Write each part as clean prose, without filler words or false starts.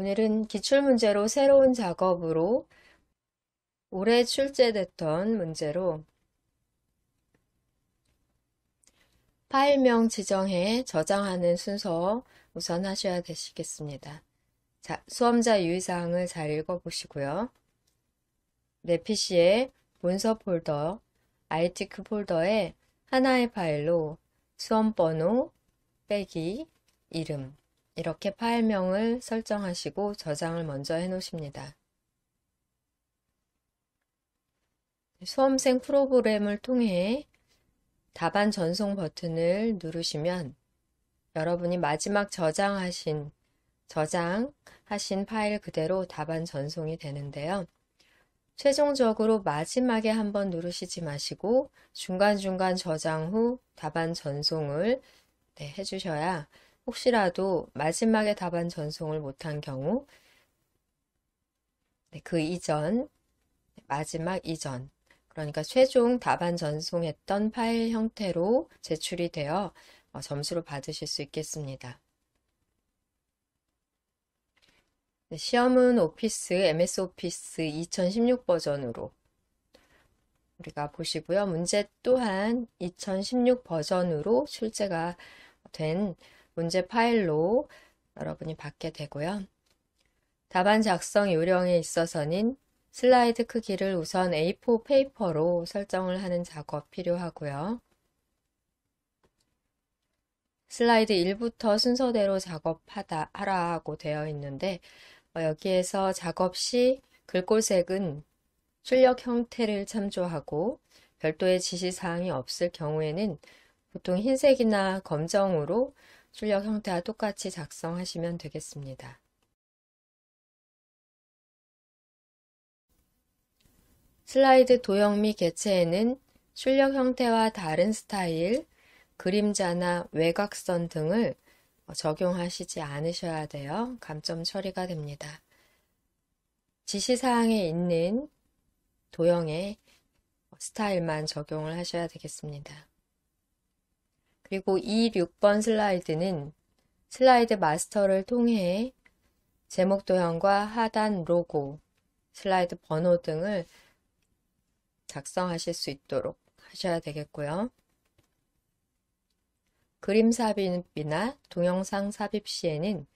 오늘은 기출문제로 새로운 작업으로 올해 출제됐던 문제로 파일명 지정해 저장하는 순서 우선 하셔야 되시겠습니다. 자, 수험자 유의사항을 잘 읽어보시고요. 내 PC에 문서 폴더, ITQ 폴더에 하나의 파일로 수험번호 빼기 이름 이렇게 파일명을 설정하시고 저장을 먼저 해 놓으십니다. 수험생 프로그램을 통해 답안 전송 버튼을 누르시면 여러분이 마지막 저장하신 파일 그대로 답안 전송이 되는데요. 최종적으로 마지막에 한번 누르시지 마시고 중간중간 저장 후 답안 전송을 해주셔야 혹시라도 마지막에 답안 전송을 못한 경우 그 이전, 마지막 이전 그러니까 최종 답안 전송했던 파일 형태로 제출이 되어 점수를 받으실 수 있겠습니다. 시험은 MS 오피스 2016 버전으로 우리가 보시고요. 문제 또한 2016 버전으로 출제가 된 문제 파일로 여러분이 받게 되고요. 답안 작성 요령에 있어서는 슬라이드 크기를 우선 A4 페이퍼로 설정을 하는 작업 필요하고요. 슬라이드 1부터 순서대로 하라고 되어 있는데 여기에서 작업 시 글꼴색은 출력 형태를 참조하고 별도의 지시사항이 없을 경우에는 보통 흰색이나 검정으로 출력 형태와 똑같이 작성하시면 되겠습니다. 슬라이드 도형 및 개체에는 출력 형태와 다른 스타일, 그림자나 외곽선 등을 적용하시지 않으셔야 돼요. 감점 처리가 됩니다. 지시사항에 있는 도형의 스타일만 적용을 하셔야 되겠습니다. 그리고 2, 6번 슬라이드는 슬라이드 마스터를 통해 제목 도형과 하단 로고, 슬라이드 번호 등을 작성하실 수 있도록 하셔야 되겠고요. 그림 삽입이나 동영상 삽입 시에는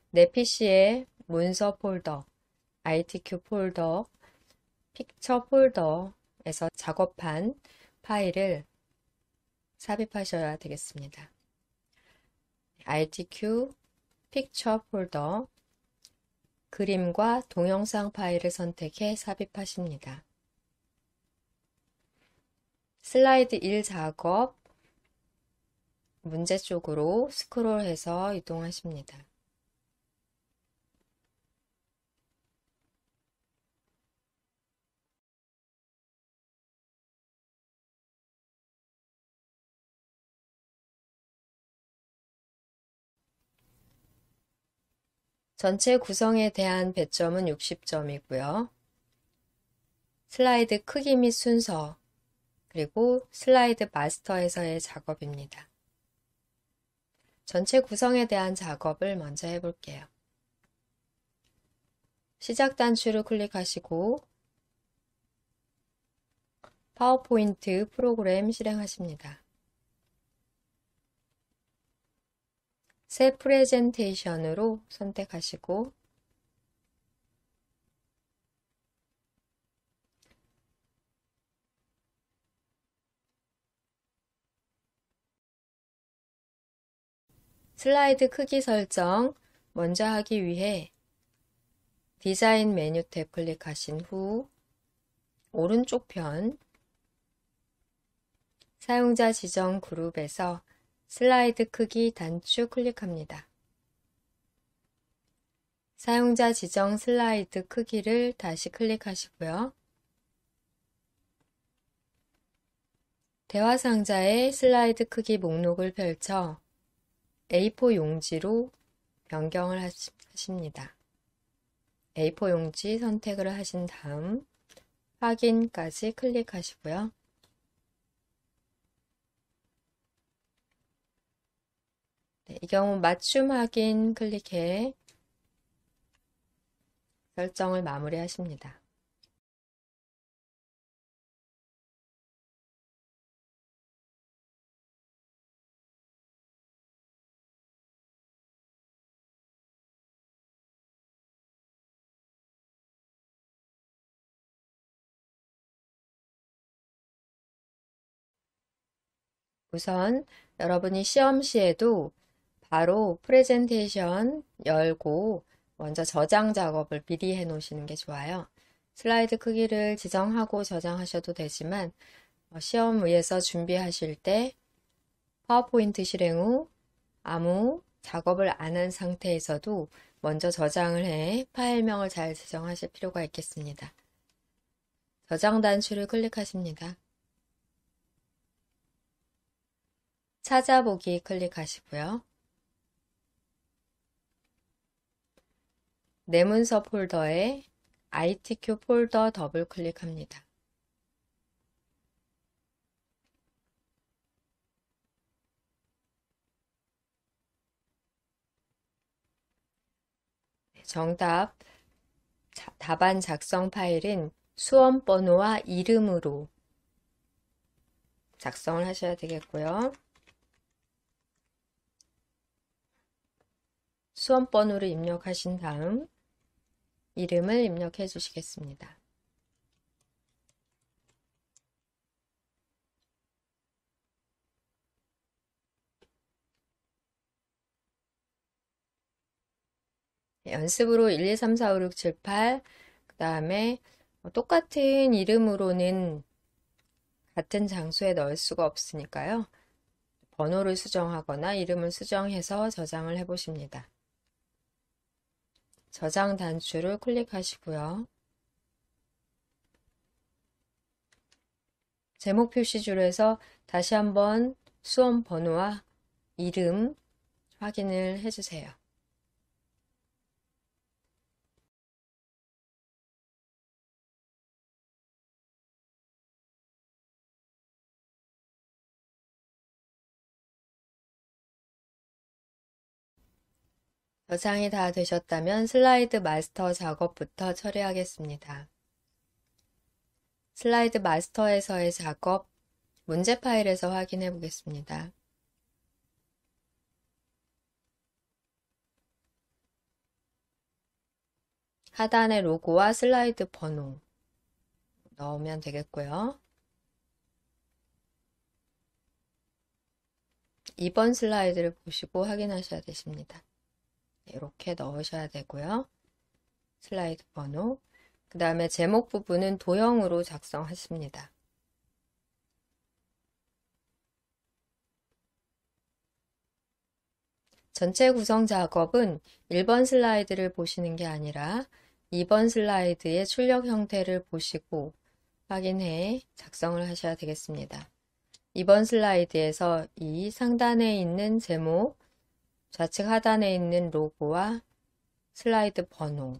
내 PC에 문서 폴더, ITQ 폴더, 픽처 폴더에서 작업한 파일을 삽입하셔야 되겠습니다. ITQ 픽처 폴더, 그림과 동영상 파일을 선택해 삽입하십니다. 슬라이드 1 작업, 문제 쪽으로 스크롤해서 이동하십니다. 전체 구성에 대한 배점은 60점이고요. 슬라이드 크기 및 순서, 그리고 슬라이드 마스터에서의 작업입니다. 전체 구성에 대한 작업을 먼저 해볼게요. 시작 단추를 클릭하시고 파워포인트 프로그램 실행하십니다. 새 프레젠테이션으로 선택하시고 슬라이드 크기 설정 먼저 하기 위해 디자인 메뉴 탭 클릭하신 후 오른쪽 편 사용자 지정 그룹에서 슬라이드 크기 단추 클릭합니다. 사용자 지정 슬라이드 크기를 다시 클릭하시고요. 대화 상자의 슬라이드 크기 목록을 펼쳐 A4 용지로 변경을 하십니다. A4 용지 선택을 하신 다음 확인까지 클릭하시고요. 이 경우 맞춤 확인 클릭해 설정을 마무리하십니다. 우선 여러분이 시험 시에도 바로 프레젠테이션 열고 먼저 저장 작업을 미리 해 놓으시는 게 좋아요. 슬라이드 크기를 지정하고 저장하셔도 되지만 시험 위에서 준비하실 때 파워포인트 실행 후 아무 작업을 안 한 상태에서도 먼저 저장을 해 파일명을 잘 지정하실 필요가 있겠습니다. 저장 단추를 클릭하십니다. 찾아보기 클릭하시고요. 내 문서 폴더에 ITQ 폴더 더블 클릭합니다. 정답 답안 작성 파일은 수험 번호와 이름으로 작성을 하셔야 되겠고요. 수험 번호를 입력하신 다음 이름을 입력해 주시겠습니다. 연습으로 1, 2, 3, 4, 5, 6, 7, 8, 그 다음에 똑같은 이름으로는 같은 장소에 넣을 수가 없으니까요. 번호를 수정하거나 이름을 수정해서 저장을 해 보십니다. 저장 단추를 클릭하시고요. 제목 표시줄에서 다시 한번 수험 번호와 이름 확인을 해주세요. 저장이 다 되셨다면 슬라이드 마스터 작업부터 처리하겠습니다. 슬라이드 마스터에서의 작업, 문제 파일에서 확인해 보겠습니다. 하단에 로고와 슬라이드 번호 넣으면 되겠고요. 2번 슬라이드를 보시고 확인하셔야 되십니다. 이렇게 넣으셔야 되고요. 슬라이드 번호. 그 다음에 제목 부분은 도형으로 작성하십니다. 전체 구성 작업은 1번 슬라이드를 보시는 게 아니라 2번 슬라이드의 출력 형태를 보시고 확인해 작성을 하셔야 되겠습니다. 2번 슬라이드에서 이 상단에 있는 제목, 좌측 하단에 있는 로고와 슬라이드 번호,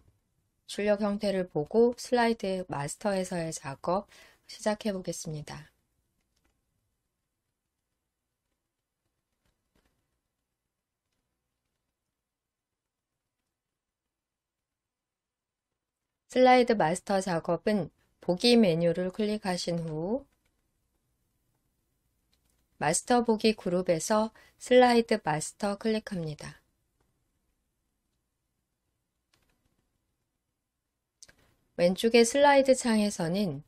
출력 형태를 보고 슬라이드 마스터에서의 작업 시작해 보겠습니다. 슬라이드 마스터 작업은 보기 메뉴를 클릭하신 후 마스터 보기 그룹에서 슬라이드 마스터 클릭합니다. 왼쪽의 슬라이드 창에서는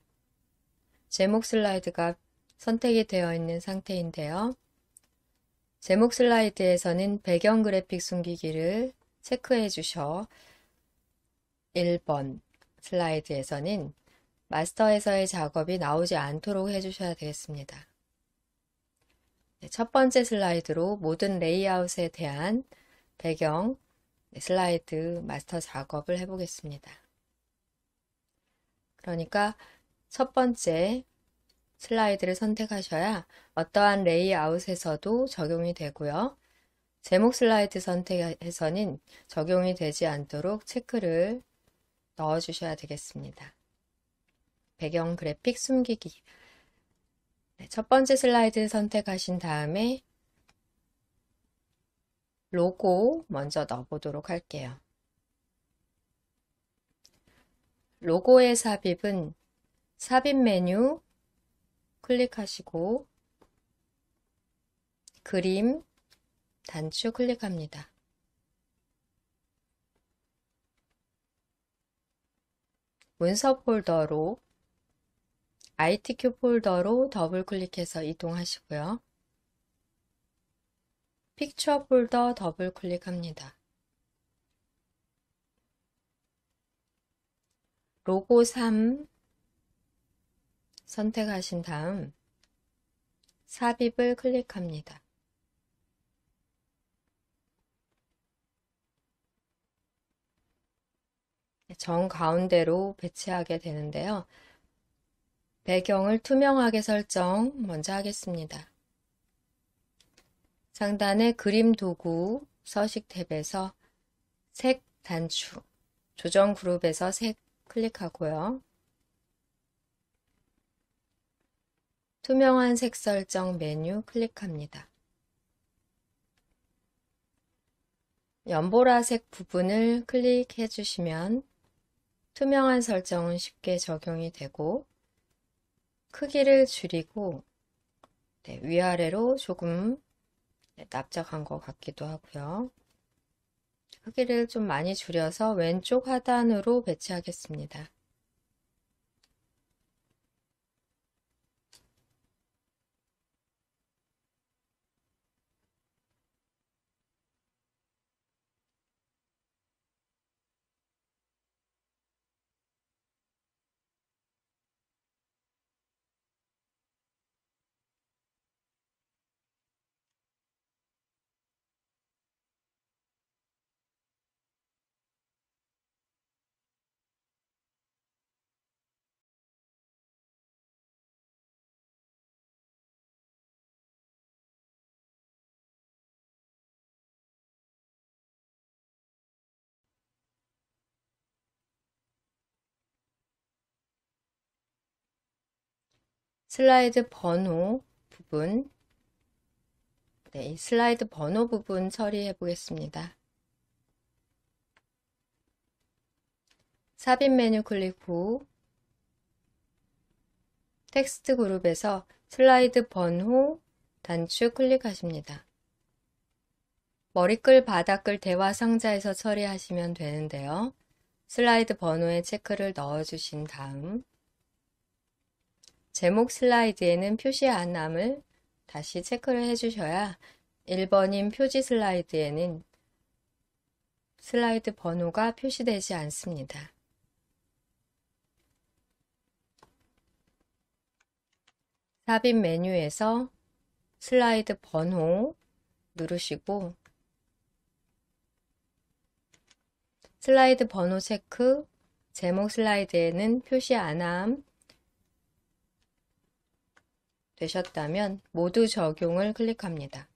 제목 슬라이드가 선택이 되어 있는 상태인데요. 제목 슬라이드에서는 배경 그래픽 숨기기를 체크해 주셔 1번 슬라이드에서는 마스터에서의 작업이 나오지 않도록 해주셔야 되겠습니다. 첫 번째 슬라이드로 모든 레이아웃에 대한 배경 슬라이드 마스터 작업을 해보겠습니다. 그러니까 첫 번째 슬라이드를 선택하셔야 어떠한 레이아웃에서도 적용이 되고요. 제목 슬라이드 선택해서는 적용이 되지 않도록 체크를 넣어주셔야 되겠습니다. 배경 그래픽 숨기기. 첫 번째 슬라이드 선택하신 다음에 로고 먼저 넣어보도록 할게요. 로고의 삽입은 삽입 메뉴 클릭하시고 그림 단추 클릭합니다. 문서 폴더로 ITQ 폴더로 더블 클릭해서 이동하시고요. 픽처 폴더 더블 클릭합니다. 로고 3 선택하신 다음 삽입을 클릭합니다. 정 가운데로 배치하게 되는데요. 배경을 투명하게 설정 먼저 하겠습니다. 상단의 그림 도구 서식 탭에서 색 단추, 조정 그룹에서 색 클릭하고요. 투명한 색 설정 메뉴 클릭합니다. 연보라색 부분을 클릭해 주시면 투명한 설정은 쉽게 적용이 되고 크기를 줄이고 위아래로 조금 납작한 것 같기도 하고요. 크기를 좀 많이 줄여서 왼쪽 하단으로 배치하겠습니다. 슬라이드 번호 부분, 이 슬라이드 번호 부분 처리해 보겠습니다. 삽입 메뉴 클릭 후 텍스트 그룹에서 슬라이드 번호 단추 클릭하십니다. 머리글, 바닥글, 대화 상자에서 처리하시면 되는데요. 슬라이드 번호에 체크를 넣어주신 다음 제목 슬라이드에는 표시 안함을 다시 체크를 해주셔야 1번인 표지 슬라이드에는 슬라이드 번호가 표시되지 않습니다. 삽입 메뉴에서 슬라이드 번호 누르시고 슬라이드 번호 체크, 제목 슬라이드에는 표시 안함 되셨다면 모두 적용을 클릭합니다.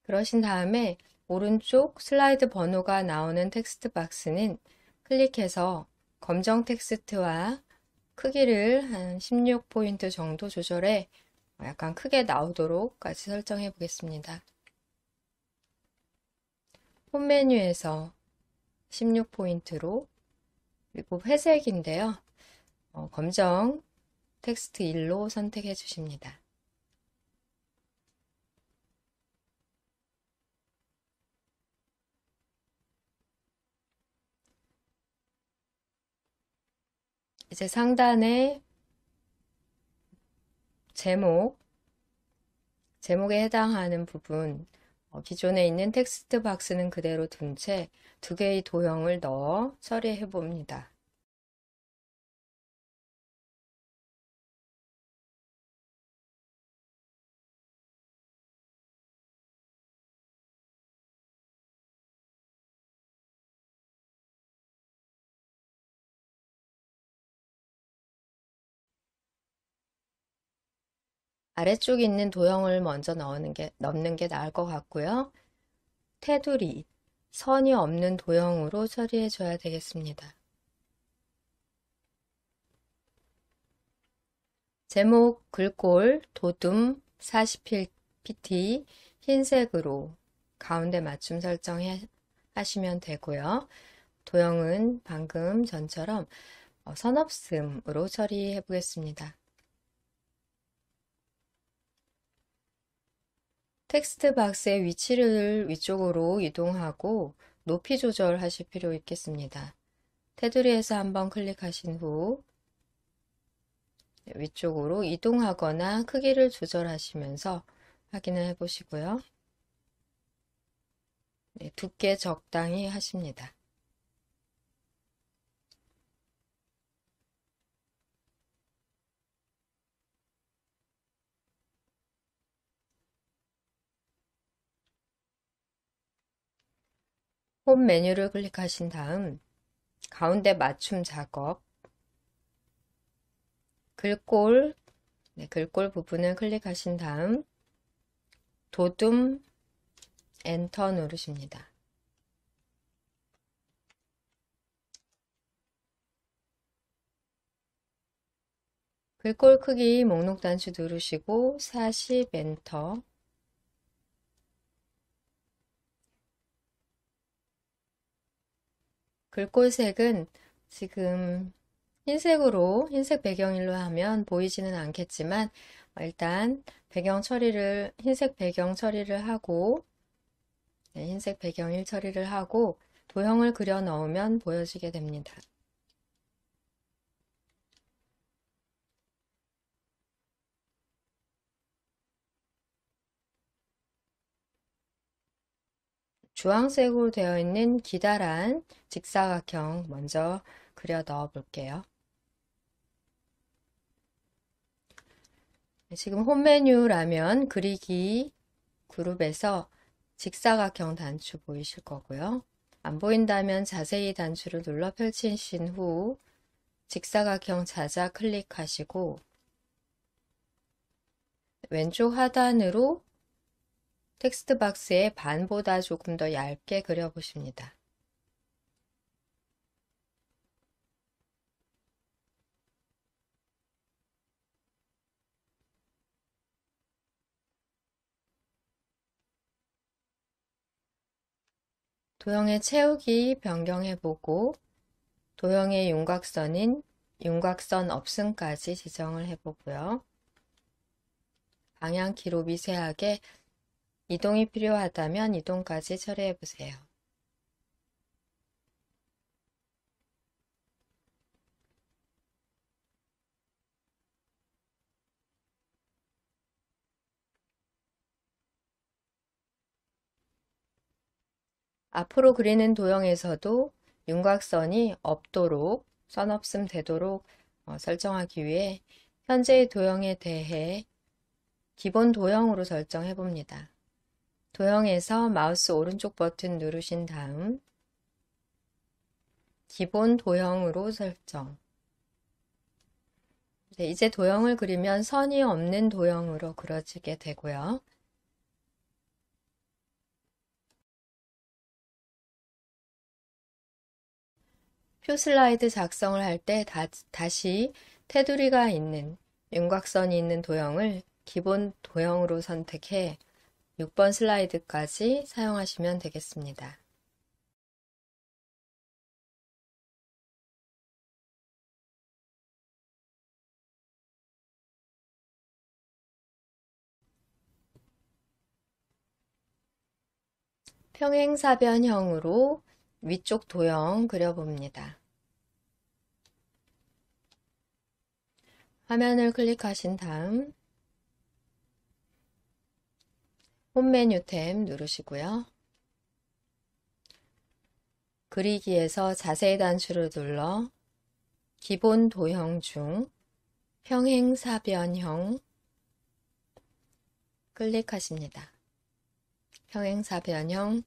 그러신 다음에 오른쪽 슬라이드 번호가 나오는 텍스트 박스는 클릭해서 검정 텍스트와 크기를 한 16포인트 정도 조절해 약간 크게 나오도록까지 설정해 보겠습니다. 홈 메뉴에서 16포인트로 그리고 회색인데요. 검정 텍스트 1로 선택해 주십니다. 이제 상단에 제목에 해당하는 부분, 기존에 있는 텍스트 박스는 그대로 둔 채 두 개의 도형을 넣어 처리해 봅니다. 아래쪽에 있는 도형을 먼저 넣는 게 나을 것 같고요. 테두리, 선이 없는 도형으로 처리해 줘야 되겠습니다. 제목 글꼴 도둠 40pt 흰색으로 가운데 맞춤 설정해 하시면 되고요. 도형은 방금 전처럼 선없음으로 처리해 보겠습니다. 텍스트 박스의 위치를 위쪽으로 이동하고 높이 조절하실 필요 있겠습니다. 테두리에서 한번 클릭하신 후 위쪽으로 이동하거나 크기를 조절하시면서 확인을 해 보시고요. 네, 두께 적당히 하십니다. 홈 메뉴를 클릭하신 다음 가운데 맞춤 작업, 글꼴, 글꼴 부분을 클릭하신 다음 도둠 엔터 누르십니다. 글꼴 크기 목록 단추 누르시고 40 엔터. 글꼴 색은 지금 흰색 배경일로 하면 보이지는 않겠지만 일단 흰색 배경 처리를 하고 흰색 배경일 처리를 하고 도형을 그려 넣으면 보여지게 됩니다. 주황색으로 되어 있는 기다란 직사각형 먼저 그려 넣어 볼게요. 지금 홈 메뉴라면 그리기 그룹에서 직사각형 단추 보이실 거고요. 안 보인다면 자세히 단추를 눌러 펼치신 후 직사각형 찾아 클릭하시고 왼쪽 하단으로 텍스트 박스의 반보다 조금 더 얇게 그려보십니다. 도형의 채우기 변경해보고 도형의 윤곽선인 윤곽선 없음까지 지정을 해보고요. 방향키로 미세하게 이동이 필요하다면 이동까지 처리해보세요. 앞으로 그리는 도형에서도 윤곽선이 없도록 선 없음 되도록 설정하기 위해 현재의 도형에 대해 기본 도형으로 설정해 봅니다. 도형에서 마우스 오른쪽 버튼 누르신 다음 기본 도형으로 설정. 네, 이제 도형을 그리면 선이 없는 도형으로 그려지게 되고요. 표 슬라이드 작성을 할 때 다시 테두리가 있는 윤곽선이 있는 도형을 기본 도형으로 선택해 6번 슬라이드까지 사용하시면 되겠습니다. 평행사변형으로 위쪽 도형 그려봅니다. 화면을 클릭하신 다음 홈 메뉴 탭 누르시고요. 그리기에서 자세히 단추를 눌러 기본 도형 중 평행사변형 클릭하십니다. 평행사변형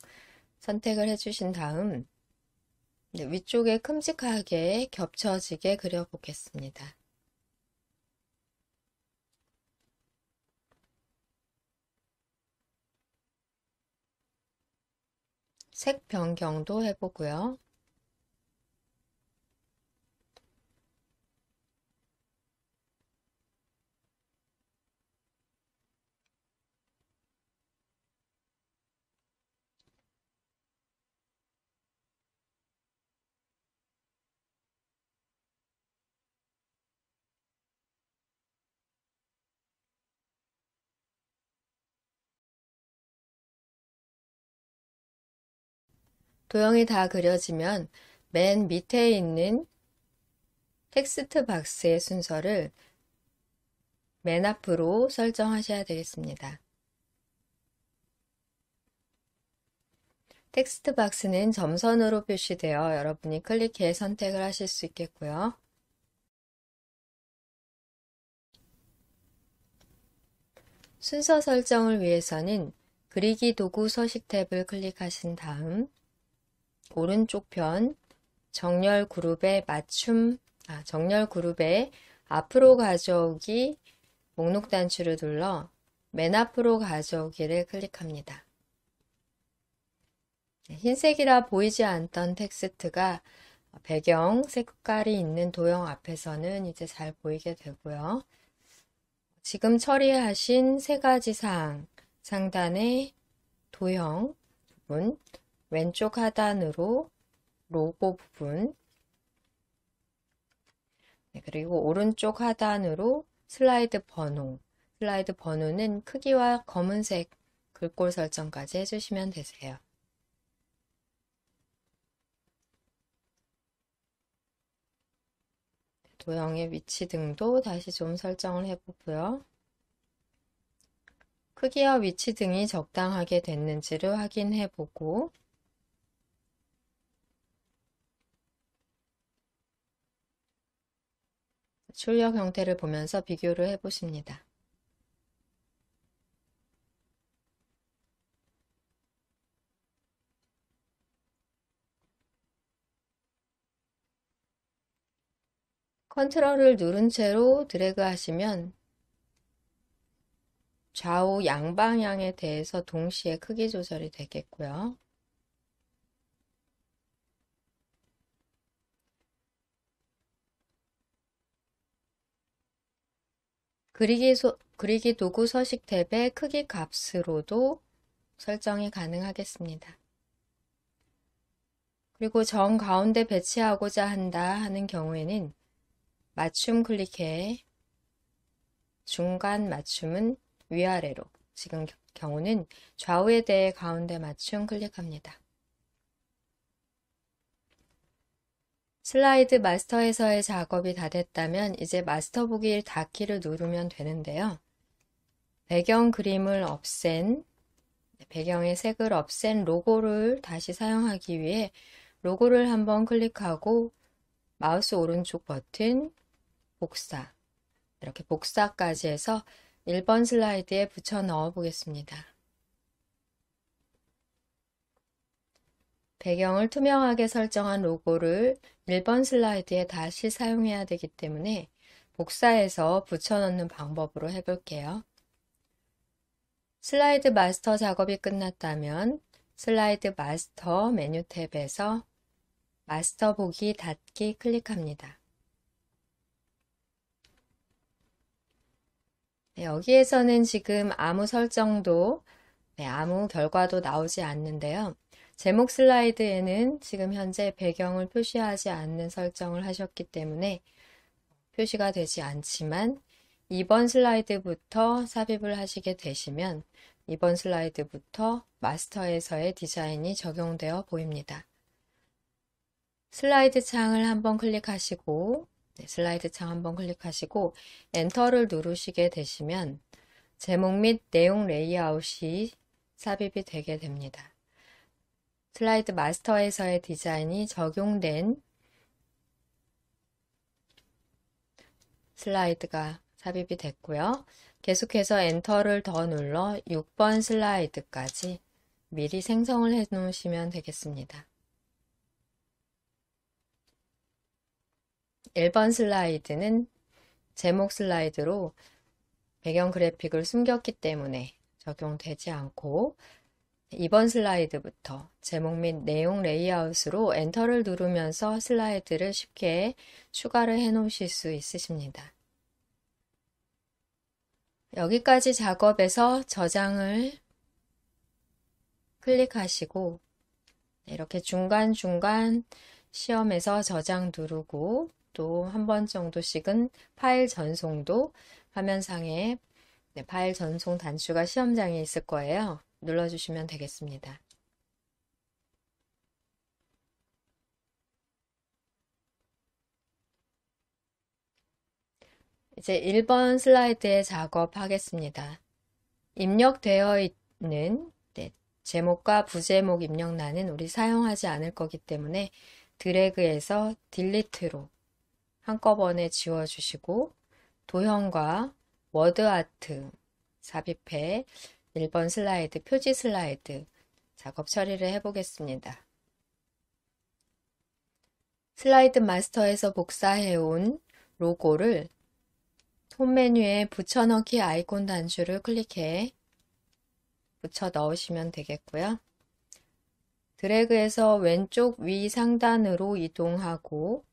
선택을 해주신 다음 위쪽에 큼직하게 겹쳐지게 그려보겠습니다. 색 변경도 해보고요. 도형이 다 그려지면 맨 밑에 있는 텍스트 박스의 순서를 맨 앞으로 설정하셔야 되겠습니다. 텍스트 박스는 점선으로 표시되어 여러분이 클릭해 선택을 하실 수 있겠고요. 순서 설정을 위해서는 그리기 도구 서식 탭을 클릭하신 다음 오른쪽 편 정렬 그룹의 정렬 그룹의 앞으로 가져오기 목록 단추를 눌러 맨 앞으로 가져오기를 클릭합니다. 흰색이라 보이지 않던 텍스트가 배경 색깔이 있는 도형 앞에서는 이제 잘 보이게 되고요. 지금 처리하신 세 가지 사항, 상단의 도형 부분, 왼쪽 하단으로 로고 부분, 그리고 오른쪽 하단으로 슬라이드 번호, 슬라이드 번호는 크기와 검은색 글꼴 설정까지 해주시면 되세요. 도형의 위치 등도 다시 좀 설정을 해보고요. 크기와 위치 등이 적당하게 됐는지를 확인해보고 출력 형태를 보면서 비교를 해보십니다. 컨트롤을 누른 채로 드래그 하시면 좌우 양방향에 대해서 동시에 크기 조절이 되겠고요. 그리기 도구 서식 탭의 크기 값으로도 설정이 가능하겠습니다. 그리고 정 가운데 배치하고자 한다 하는 경우에는 맞춤 클릭해 중간 맞춤은 위아래로, 지금 경우는 좌우에 대해 가운데 맞춤 클릭합니다. 슬라이드 마스터에서의 작업이 다 됐다면 이제 마스터 보기 닫기를 누르면 되는데요. 배경 그림을 없앤, 배경의 색을 없앤 로고를 다시 사용하기 위해 로고를 한번 클릭하고 마우스 오른쪽 버튼, 복사, 이렇게 복사까지 해서 1번 슬라이드에 붙여 넣어 보겠습니다. 배경을 투명하게 설정한 로고를 1번 슬라이드에 다시 사용해야 되기 때문에 복사해서 붙여넣는 방법으로 해볼게요. 슬라이드 마스터 작업이 끝났다면 슬라이드 마스터 메뉴 탭에서 마스터 보기 닫기 클릭합니다. 여기에서는 지금 아무 설정도, 아무 결과도 나오지 않는데요. 제목 슬라이드에는 지금 현재 배경을 표시하지 않는 설정을 하셨기 때문에 표시가 되지 않지만 2번 슬라이드부터 삽입을 하시게 되시면 2번 슬라이드부터 마스터에서의 디자인이 적용되어 보입니다. 슬라이드 창을 한번 클릭하시고 슬라이드 창 한번 클릭하시고 엔터를 누르시게 되시면 제목 및 내용 레이아웃이 삽입이 되게 됩니다. 슬라이드 마스터에서의 디자인이 적용된 슬라이드가 삽입이 됐고요. 계속해서 엔터를 더 눌러 6번 슬라이드까지 미리 생성을 해 놓으시면 되겠습니다. 1번 슬라이드는 제목 슬라이드로 배경 그래픽을 숨겼기 때문에 적용되지 않고 2번 슬라이드부터 제목 및 내용 레이아웃으로 엔터를 누르면서 슬라이드를 쉽게 추가를 해 놓으실 수 있으십니다. 여기까지 작업에서 저장을 클릭하시고 이렇게 중간중간 시험에서 저장 누르고 또 한 번 정도씩은 파일 전송도 화면상에 파일 전송 단추가 시험장에 있을 거예요. 눌러주시면 되겠습니다. 이제 1번 슬라이드에 작업하겠습니다. 입력되어 있는 제목과 부제목 입력란은 우리 사용하지 않을 거기 때문에 드래그해서 딜리트로 한꺼번에 지워주시고 도형과 워드아트 삽입해 1번 슬라이드, 표지 슬라이드 작업 처리를 해보겠습니다. 슬라이드 마스터에서 복사해온 로고를 홈 메뉴에 붙여넣기 아이콘 단추를 클릭해 붙여 넣으시면 되겠고요. 드래그해서 왼쪽 위 상단으로 이동하고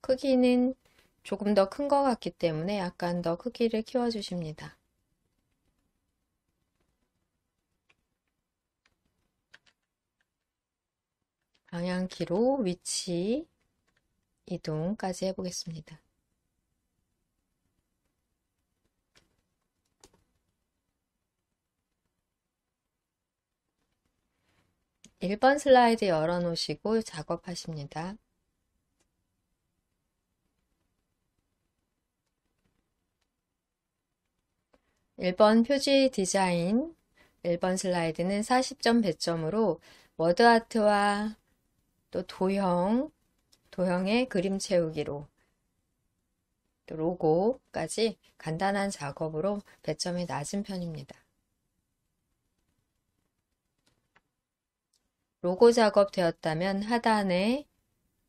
크기는 조금 더 큰 것 같기 때문에 약간 더 크기를 키워주십니다. 방향키로 위치 이동까지 해보겠습니다. 일 번 슬라이드 열어놓으시고 작업하십니다. 1번 표지 디자인 1번 슬라이드는 40점 배점으로 워드아트와 또 도형의 그림 채우기로 또 로고까지 간단한 작업으로 배점이 낮은 편입니다. 로고 작업 되었다면 하단에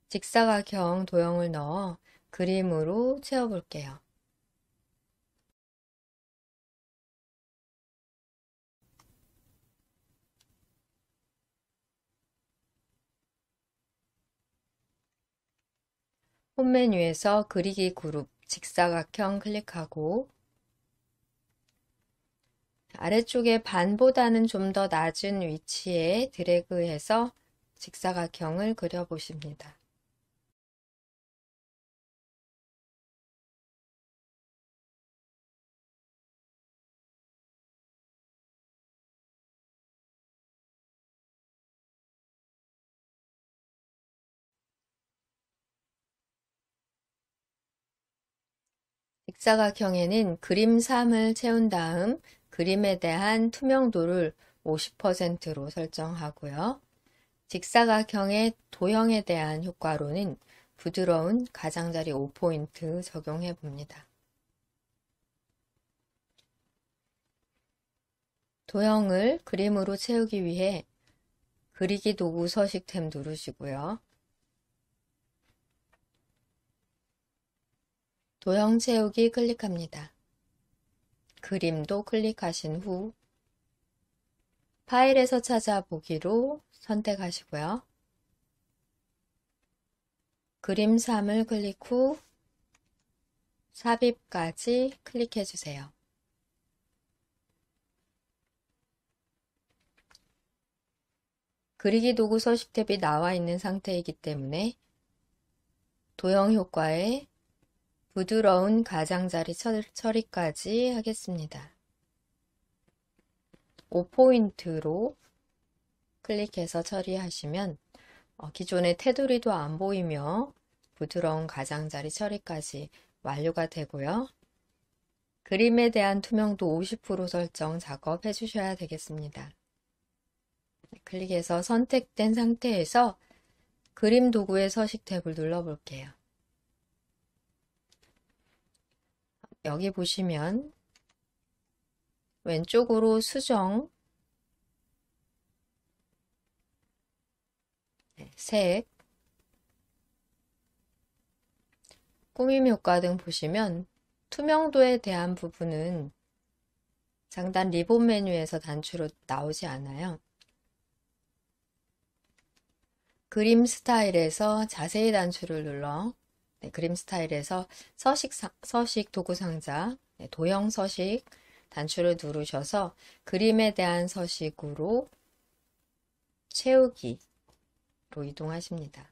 직사각형 도형을 넣어 그림으로 채워볼게요. 홈 메뉴에서 그리기 그룹 직사각형 클릭하고 아래쪽에 반보다는 좀 더 낮은 위치에 드래그해서 직사각형을 그려보십니다. 직사각형에는 그림 3을 채운 다음 그림에 대한 투명도를 50%로 설정하고요. 직사각형의 도형에 대한 효과로는 부드러운 가장자리 5포인트 적용해 봅니다. 도형을 그림으로 채우기 위해 그리기 도구 서식 탭 누르시고요. 도형 채우기 클릭합니다. 그림도 클릭하신 후 파일에서 찾아보기로 선택하시고요. 그림 3을 클릭 후 삽입까지 클릭해 주세요. 그리기 도구 서식 탭이 나와 있는 상태이기 때문에 도형 효과에 부드러운 가장자리 처리까지 하겠습니다. 5포인트로 클릭해서 처리하시면 기존의 테두리도 안 보이며 부드러운 가장자리 처리까지 완료가 되고요. 그림에 대한 투명도 50% 설정 작업해 주셔야 되겠습니다. 클릭해서 선택된 상태에서 그림 도구의 서식 탭을 눌러볼게요. 여기 보시면 왼쪽으로 수정, 색, 꾸밈 효과 등 보시면 투명도에 대한 부분은 상단 리본 메뉴에서 단추로 나오지 않아요. 그림 스타일에서 자세히 단추를 눌러 그림 스타일에서 서식 도구 상자, 도형 서식 단추를 누르셔서 그림에 대한 서식으로 채우기로 이동하십니다.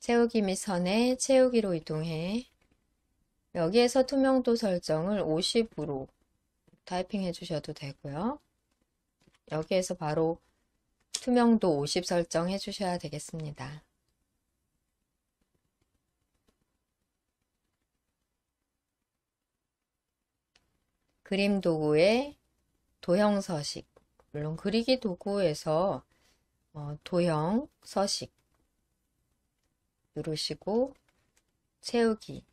채우기 및 선에 채우기로 이동해 여기에서 투명도 설정을 50으로 타이핑해 주셔도 되고요. 여기에서 바로 투명도 50 설정해 주셔야 되겠습니다. 그림 도구의 도형 서식, 물론 그리기 도구에서 도형 서식 누르시고 채우기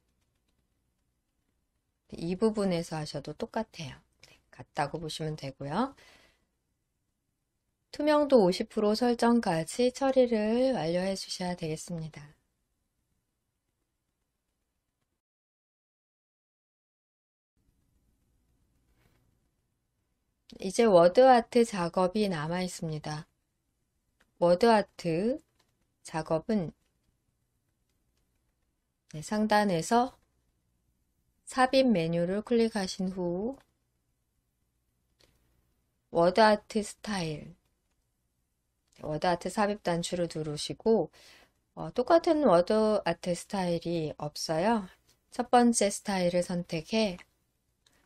이 부분에서 하셔도 똑같아요. 네, 같다고 보시면 되고요. 투명도 50% 설정까지 처리를 완료해 주셔야 되겠습니다. 이제 워드아트 작업이 남아 있습니다. 워드아트 작업은 상단에서 삽입 메뉴를 클릭하신 후 워드아트 스타일, 워드아트 삽입 단추를 누르시고 똑같은 워드아트 스타일이 없어요. 첫 번째 스타일을 선택해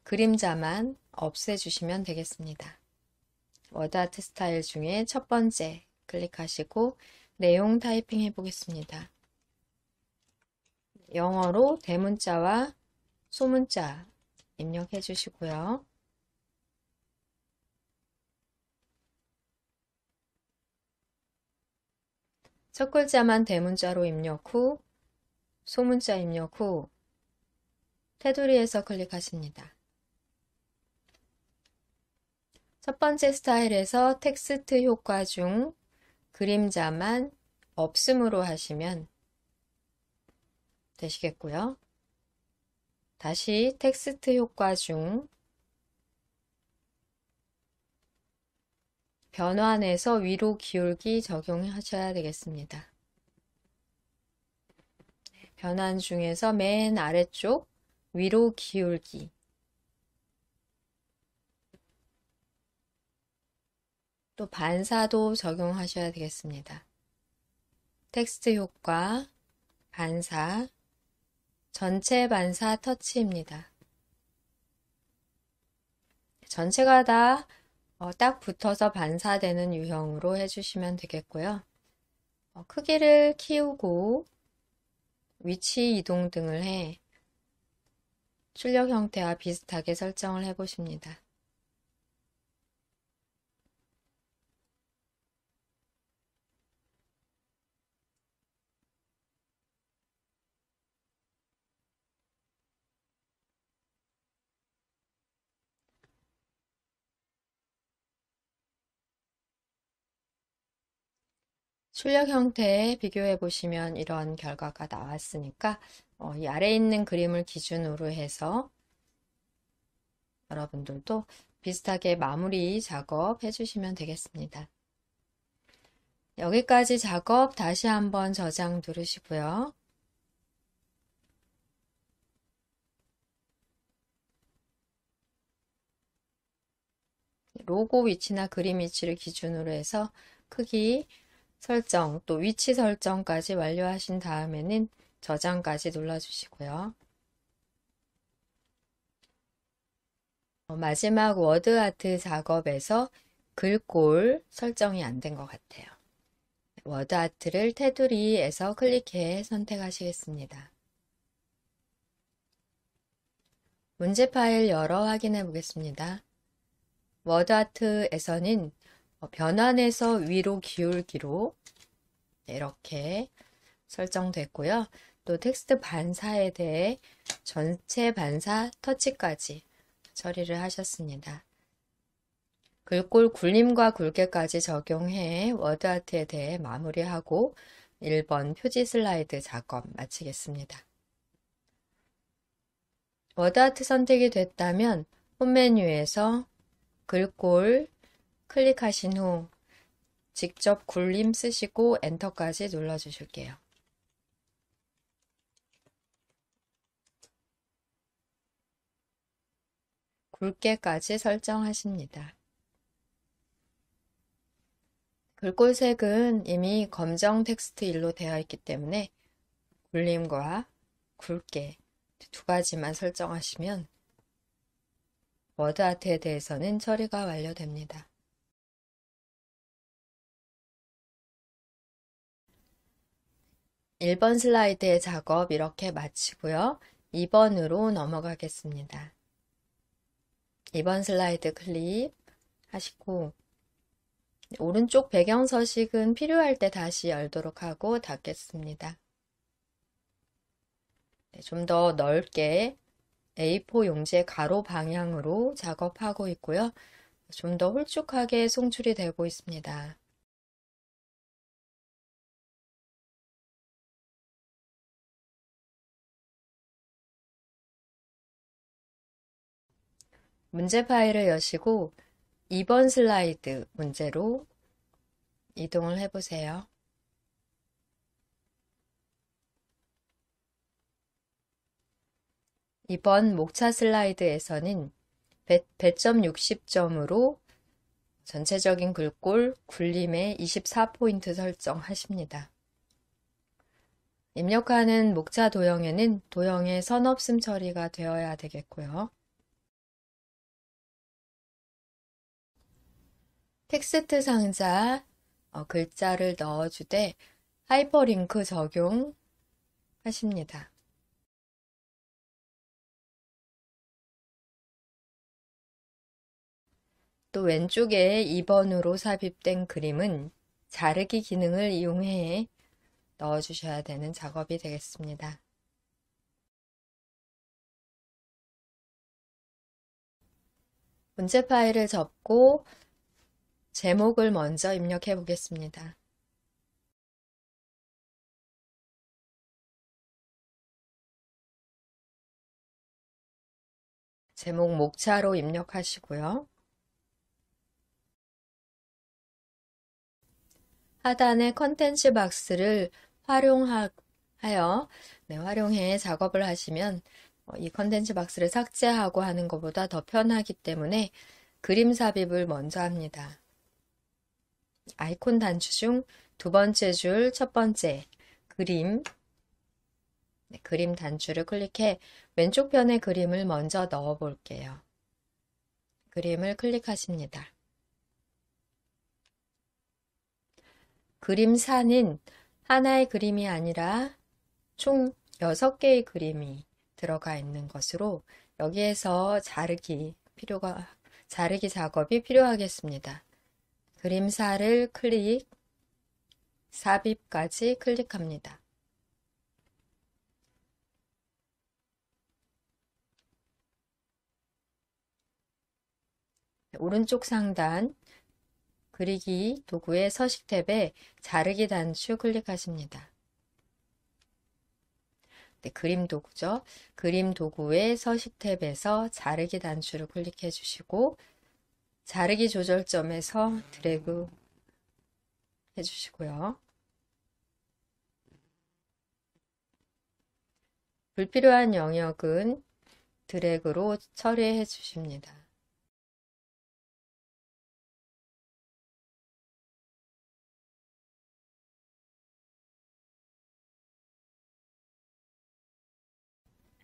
그림자만 없애주시면 되겠습니다. 워드아트 스타일 중에 첫 번째 클릭하시고 내용 타이핑 해보겠습니다. 영어로 대문자와 소문자 입력해 주시고요. 첫 글자만 대문자로 입력 후 소문자 입력 후 테두리에서 클릭하십니다. 첫 번째 스타일에서 텍스트 효과 중 그림자만 없음으로 하시면 되시겠고요. 다시 텍스트 효과 중 변환해서 위로 기울기 적용하셔야 되겠습니다. 변환 중에서 맨 아래쪽 위로 기울기 또 반사도 적용하셔야 되겠습니다. 텍스트 효과, 반사, 전체 반사 터치입니다. 전체가 다 딱 붙어서 반사되는 유형으로 해주시면 되겠고요. 크기를 키우고 위치 이동 등을 해 출력 형태와 비슷하게 설정을 해 보십니다. 출력 형태에 비교해 보시면 이런 결과가 나왔으니까 이 아래에 있는 그림을 기준으로 해서 여러분들도 비슷하게 마무리 작업 해주시면 되겠습니다. 여기까지 작업 다시 한번 저장 누르시고요. 로고 위치나 그림 위치를 기준으로 해서 크기 설정, 또 위치 설정까지 완료하신 다음에는 저장까지 눌러주시고요. 마지막 워드아트 작업에서 글꼴 설정이 안 된 것 같아요. 워드아트를 테두리에서 클릭해 선택하시겠습니다. 문제 파일 열어 확인해 보겠습니다. 워드아트에서는 변환해서 위로 기울기로 이렇게 설정됐고요. 또 텍스트 반사에 대해 전체 반사 터치까지 처리를 하셨습니다. 글꼴 굴림과 굵게까지 적용해 워드아트에 대해 마무리하고 1번 표지 슬라이드 작업 마치겠습니다. 워드아트 선택이 됐다면 홈 메뉴에서 글꼴 클릭하신 후 직접 굴림 쓰시고 엔터까지 눌러주실게요. 굵게까지 설정하십니다. 글꼴색은 이미 검정 텍스트 일로 되어 있기 때문에 굴림과 굵게 두 가지만 설정하시면 워드아트에 대해서는 처리가 완료됩니다. 1번 슬라이드의 작업 이렇게 마치고요. 2번으로 넘어가겠습니다. 2번 슬라이드 클릭하시고 오른쪽 배경 서식은 필요할 때 다시 열도록 하고 닫겠습니다. 네, 좀 더 넓게 A4 용지의 가로 방향으로 작업하고 있고요. 좀 더 홀쭉하게 송출이 되고 있습니다. 문제 파일을 여시고 2번 슬라이드 문제로 이동을 해보세요. 이번 목차 슬라이드에서는 배점 60점으로 전체적인 글꼴 굴림에 24포인트 설정하십니다. 입력하는 목차 도형에는 도형의 선 없음 처리가 되어야 되겠고요. 텍스트 상자 글자를 넣어주되 하이퍼링크 적용하십니다. 또 왼쪽에 2번으로 삽입된 그림은 자르기 기능을 이용해 넣어주셔야 되는 작업이 되겠습니다. 문제 파일을 접고 제목을 먼저 입력해 보겠습니다. 제목 목차로 입력하시고요. 하단의 컨텐츠 박스를 활용해 작업을 하시면 이 컨텐츠 박스를 삭제하고 하는 것보다 더 편하기 때문에 그림 삽입을 먼저 합니다. 아이콘 단추 중 두 번째 줄 첫 번째 그림 그림 단추를 클릭해 왼쪽 편의 그림을 먼저 넣어 볼게요. 그림을 클릭하십니다. 그림사는 하나의 그림이 아니라 총 6개의 그림이 들어가 있는 것으로 여기에서 자르기 작업이 필요하겠습니다. 그림사를 클릭, 삽입까지 클릭합니다. 오른쪽 상단 그리기 도구의 서식 탭에 자르기 단추 클릭하십니다. 네, 그림 도구죠. 그림 도구의 서식 탭에서 자르기 단추를 클릭해 주시고 자르기 조절점에서 드래그 해주시고요. 불필요한 영역은 드래그로 처리해 주십니다.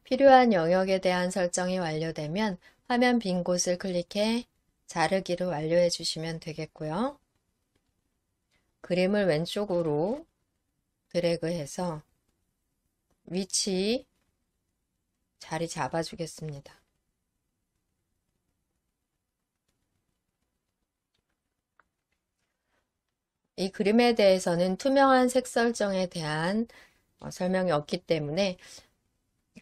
필요한 영역에 대한 설정이 완료되면 화면 빈 곳을 클릭해 자르기를 완료해 주시면 되겠고요. 그림을 왼쪽으로 드래그해서 위치 자리 잡아주겠습니다. 이 그림에 대해서는 투명한 색 설정에 대한 설명이 없기 때문에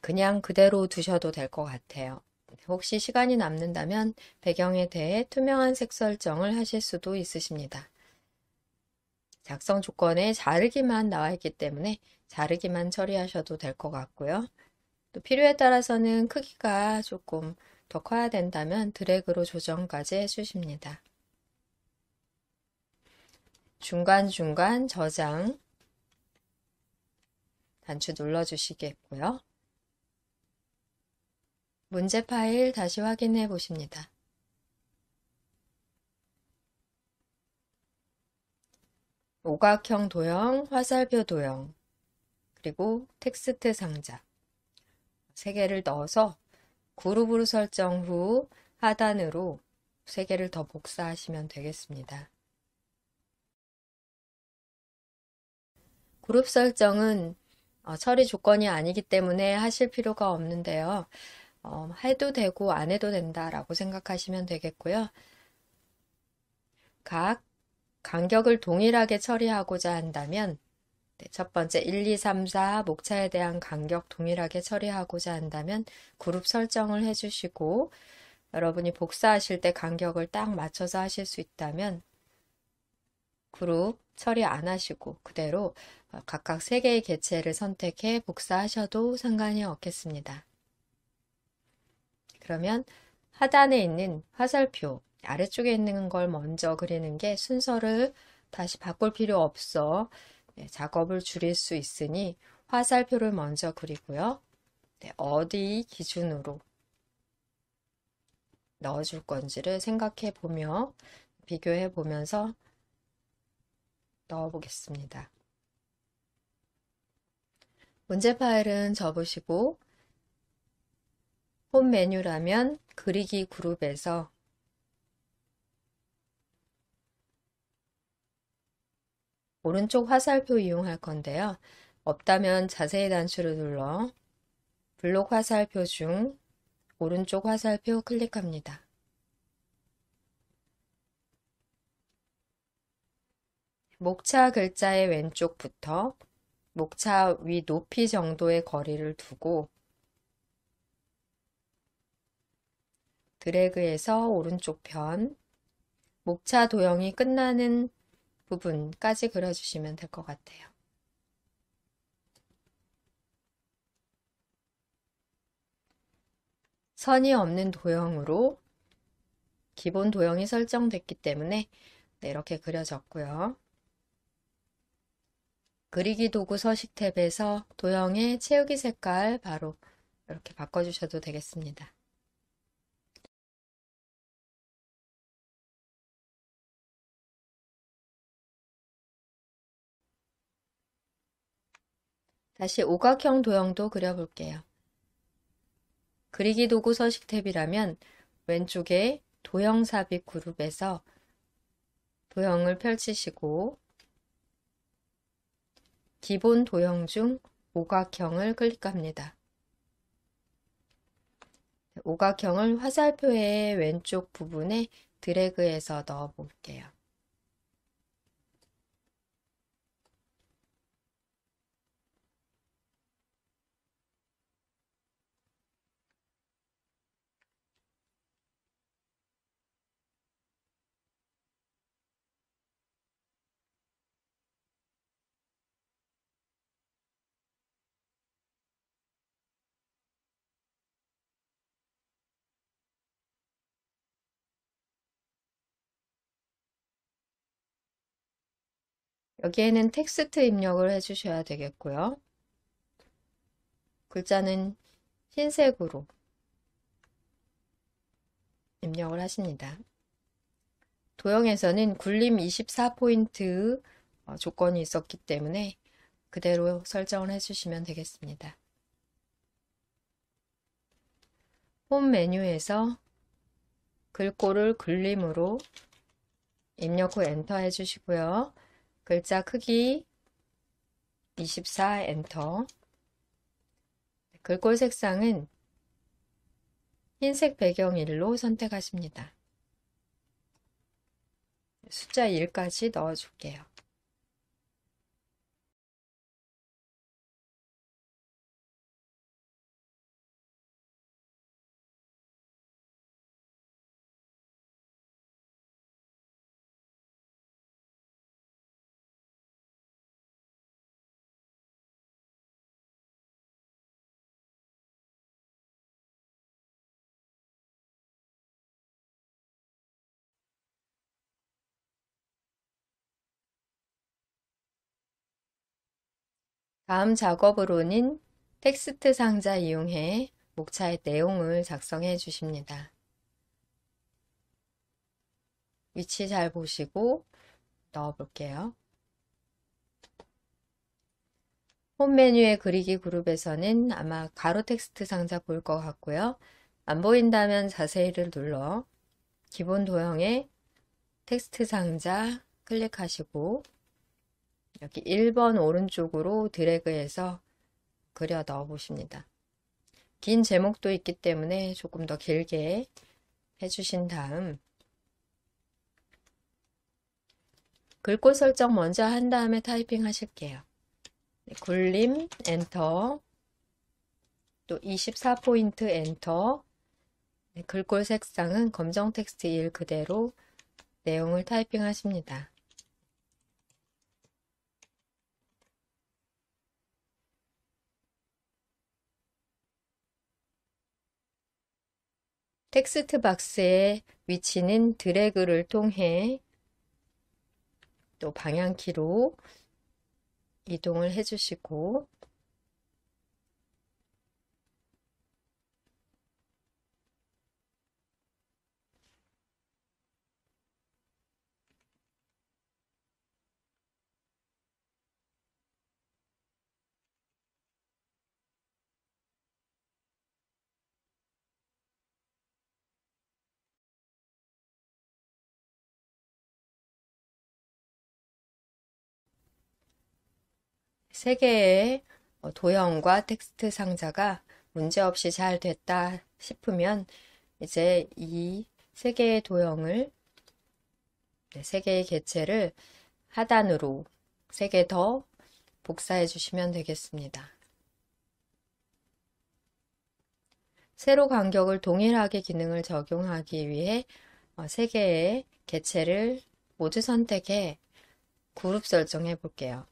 그냥 그대로 두셔도 될 것 같아요. 혹시 시간이 남는다면 배경에 대해 투명한 색 설정을 하실 수도 있으십니다. 작성 조건에 자르기만 나와 있기 때문에 자르기만 처리하셔도 될 것 같고요. 또 필요에 따라서는 크기가 조금 더 커야 된다면 드래그로 조정까지 해주십니다. 중간중간 저장 단추 눌러주시겠고요. 문제 파일 다시 확인해 보십니다. 오각형 도형, 화살표 도형, 그리고 텍스트 상자 3개를 넣어서 그룹으로 설정 후 하단으로 3개를 더 복사하시면 되겠습니다. 그룹 설정은 처리 조건이 아니기 때문에 하실 필요가 없는데요. 해도 되고 안 해도 된다라고 생각하시면 되겠고요. 각 간격을 동일하게 처리하고자 한다면 첫 번째 1, 2, 3, 4 목차에 대한 간격 동일하게 처리하고자 한다면 그룹 설정을 해주시고 여러분이 복사하실 때 간격을 딱 맞춰서 하실 수 있다면 그룹 처리 안 하시고 그대로 각각 3개의 개체를 선택해 복사하셔도 상관이 없겠습니다. 그러면 하단에 있는 화살표 아래쪽에 있는 걸 먼저 그리는 게 순서를 다시 바꿀 필요 없어 작업을 줄일 수 있으니 화살표를 먼저 그리고요. 어디 기준으로 넣어줄 건지를 생각해 보며 비교해 보면서 넣어 보겠습니다. 문제 파일은 접으시고 홈 메뉴라면 그리기 그룹에서 오른쪽 화살표 이용할 건데요. 없다면 자세히 단추를 눌러 블록 화살표 중 오른쪽 화살표 클릭합니다. 목차 글자의 왼쪽부터 목차 위 높이 정도의 거리를 두고 드래그해서 오른쪽 편 목차 도형이 끝나는 부분까지 그려주시면 될 것 같아요. 선이 없는 도형으로 기본 도형이 설정됐기 때문에 이렇게 그려졌고요. 그리기 도구 서식 탭에서 도형의 채우기 색깔 바로 이렇게 바꿔주셔도 되겠습니다. 다시 오각형 도형도 그려볼게요. 그리기 도구 서식 탭이라면 왼쪽에 도형 삽입 그룹에서 도형을 펼치시고 기본 도형 중 오각형을 클릭합니다. 오각형을 화살표의 왼쪽 부분에 드래그해서 넣어 볼게요. 여기에는 텍스트 입력을 해주셔야 되겠고요. 글자는 흰색으로 입력을 하십니다. 도형에서는 굴림 24포인트 조건이 있었기 때문에 그대로 설정을 해주시면 되겠습니다. 홈 메뉴에서 글꼴을 굴림으로 입력 후 엔터 해주시고요. 글자 크기 24 엔터. 글꼴 색상은 흰색 배경 1로 선택하십니다. 숫자 1까지 넣어줄게요. 다음 작업으로는 텍스트 상자 이용해 목차의 내용을 작성해 주십니다. 위치 잘 보시고 넣어 볼게요. 홈 메뉴의 그리기 그룹에서는 아마 가로 텍스트 상자 보일 것 같고요. 안 보인다면 자세히를 눌러 기본 도형의 텍스트 상자 클릭하시고 여기 1번 오른쪽으로 드래그해서 그려 넣어 보십니다. 긴 제목도 있기 때문에 조금 더 길게 해주신 다음 글꼴 설정 먼저 한 다음에 타이핑 하실게요. 굴림 엔터, 또 24포인트 엔터. 글꼴 색상은 검정 텍스트 1 그대로 내용을 타이핑 하십니다. 텍스트 박스의 위치는 드래그를 통해 또 방향키로 이동을 해주시고, 세 개의 도형과 텍스트 상자가 문제없이 잘 됐다 싶으면 이제 이 세 개의 도형을, 세 개의 개체를 하단으로 세 개 더 복사해 주시면 되겠습니다. 세로 간격을 동일하게 기능을 적용하기 위해 세 개의 개체를 모두 선택해 그룹 설정해 볼게요.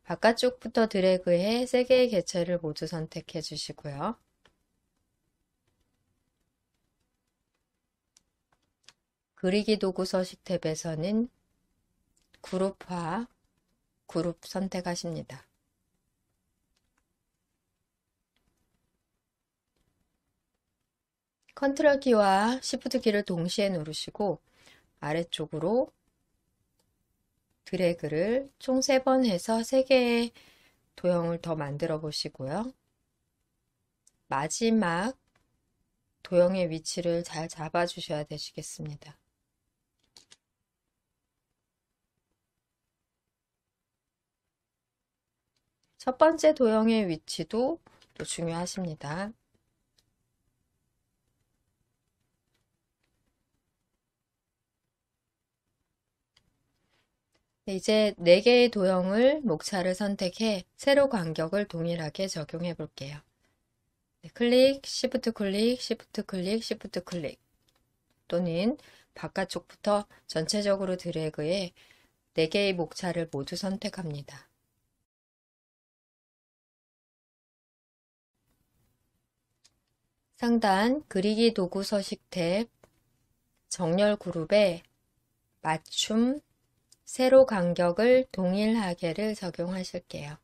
바깥쪽부터 드래그해 세 개의 개체를 모두 선택해 주시고요. 그리기 도구 서식 탭에서는 그룹화, 그룹 선택하십니다. 컨트롤 키와 시프트 키를 동시에 누르시고 아래쪽으로 드래그를 총 3번 해서 3개의 도형을 더 만들어 보시고요. 마지막 도형의 위치를 잘 잡아 주셔야 되시겠습니다. 첫 번째 도형의 위치도 또 중요하십니다. 이제 4개의 도형을 목차를 선택해 세로 간격을 동일하게 적용해 볼게요. 클릭, 시프트 클릭, 시프트 클릭, 시프트 클릭, 또는 바깥쪽부터 전체적으로 드래그해 4개의 목차를 모두 선택합니다. 상단 그리기 도구 서식 탭 정렬 그룹에 맞춤 세로 간격을 동일하게를 적용하실게요.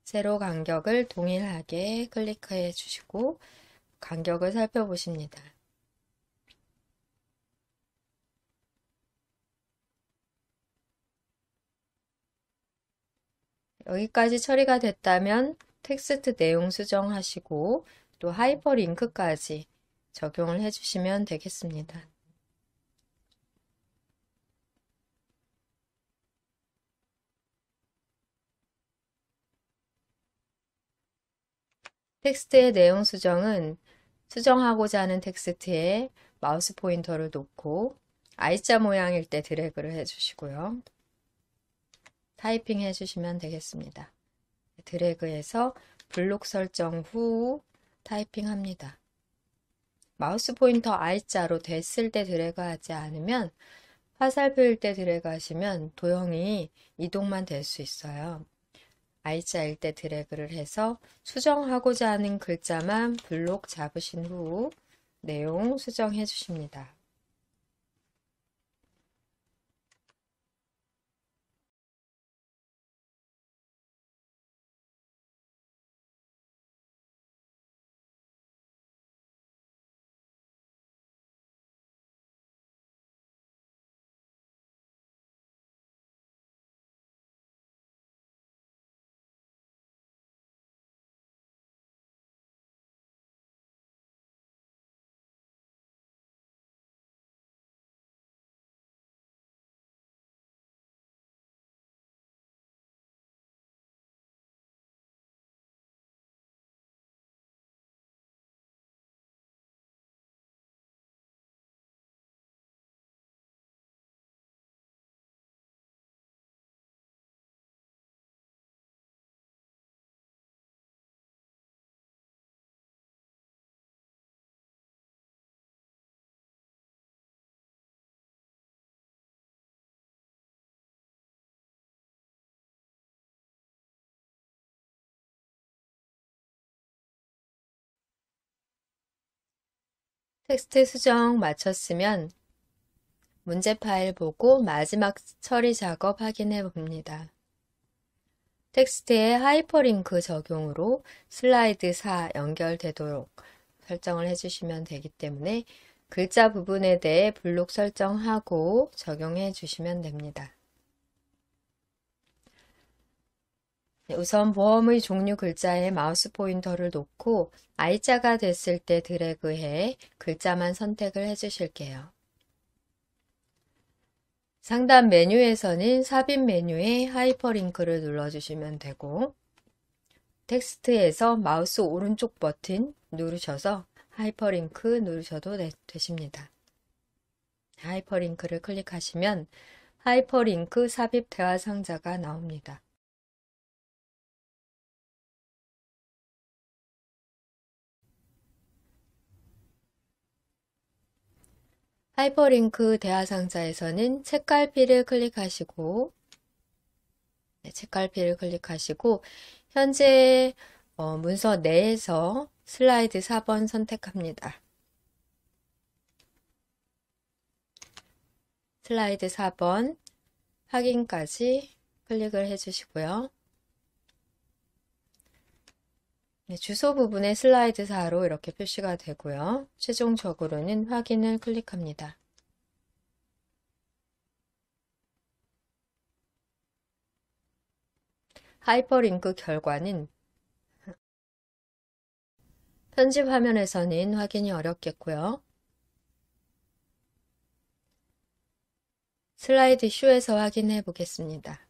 세로 간격을 동일하게 클릭해 주시고 간격을 살펴보십니다. 여기까지 처리가 됐다면 텍스트 내용 수정하시고 또 하이퍼링크까지 적용을 해주시면 되겠습니다. 텍스트의 내용 수정은 수정하고자 하는 텍스트에 마우스 포인터를 놓고 I자 모양일 때 드래그를 해주시고요. 타이핑 해주시면 되겠습니다. 드래그해서 블록 설정 후 타이핑 합니다. 마우스 포인터 I자로 됐을 때 드래그 하지 않으면 화살표일 때 드래그 하시면 도형이 이동만 될 수 있어요. I자일 때 드래그를 해서 수정하고자 하는 글자만 블록 잡으신 후 내용 수정해 주십니다. 텍스트 수정 마쳤으면 문제 파일 보고 마지막 처리 작업 확인해 봅니다. 텍스트에 하이퍼링크 적용으로 슬라이드 4 연결되도록 설정을 해주시면 되기 때문에 글자 부분에 대해 블록 설정하고 적용해 주시면 됩니다. 우선 보험의 종류 글자에 마우스 포인터를 놓고 I자가 됐을 때 드래그해 글자만 선택을 해 주실게요. 상단 메뉴에서는 삽입 메뉴에 하이퍼링크를 눌러주시면 되고 텍스트에서 마우스 오른쪽 버튼 누르셔서 하이퍼링크 누르셔도 되십니다. 하이퍼링크를 클릭하시면 하이퍼링크 삽입 대화 상자가 나옵니다. 하이퍼링크 대화 상자에서는 책갈피를 클릭하시고 책갈피를 클릭하시고 현재 문서 내에서 슬라이드 4번 선택합니다. 슬라이드 4번 확인까지 클릭을 해주시고요. 주소 부분에 슬라이드 4로 이렇게 표시가 되고요. 최종적으로는 확인을 클릭합니다. 하이퍼링크 결과는 편집 화면에서는 확인이 어렵겠고요. 슬라이드 쇼에서 확인해 보겠습니다.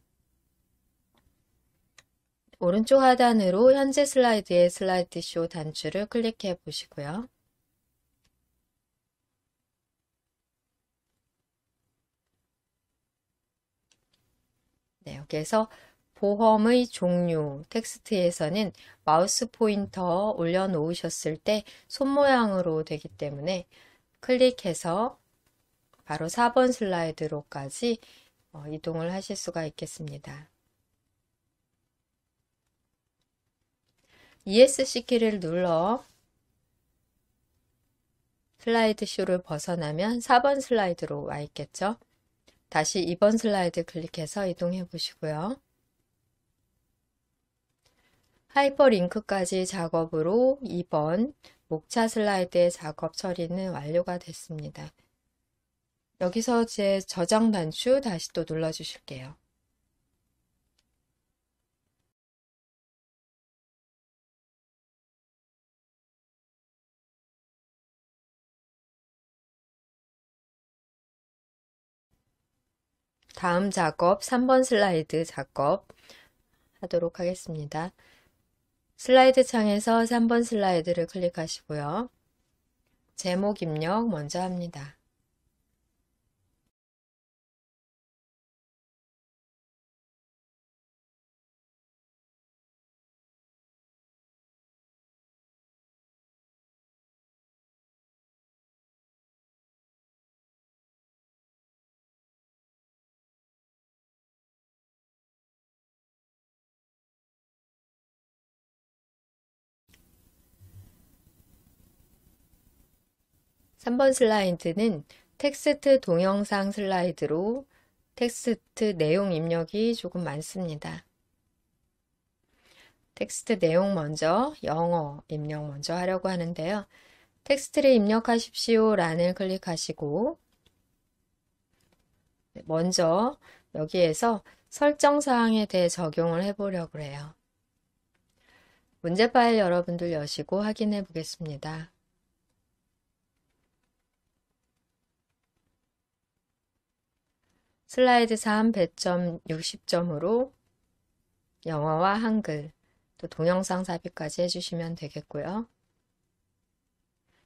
오른쪽 하단으로 현재 슬라이드의 슬라이드 쇼 단추를 클릭해 보시고요. 네, 여기에서 보험의 종류 텍스트에서는 마우스 포인터 올려놓으셨을 때 손 모양으로 되기 때문에 클릭해서 바로 4번 슬라이드로까지 이동을 하실 수가 있겠습니다. ESC 키를 눌러 슬라이드 쇼를 벗어나면 4번 슬라이드로 와 있겠죠. 다시 2번 슬라이드 클릭해서 이동해 보시고요. 하이퍼링크까지 작업으로 2번 목차 슬라이드의 작업 처리는 완료가 됐습니다. 여기서 제 저장 단추 다시 또 눌러 주실게요. 다음 작업 3번 슬라이드 작업 하도록 하겠습니다. 슬라이드 창에서 3번 슬라이드를 클릭하시고요. 제목 입력 먼저 합니다. 삼 번 슬라이드는 텍스트 동영상 슬라이드로 텍스트 내용 입력이 조금 많습니다. 텍스트 내용 먼저 영어 입력 먼저 하려고 하는데요. 텍스트를 입력하십시오 란을 클릭하시고 먼저 여기에서 설정 사항에 대해 적용을 해보려고 해요. 문제 파일 여러분들 여시고 확인해 보겠습니다. 슬라이드 3 배점 60점으로 영어와 한글 또 동영상 삽입까지 해주시면 되겠고요.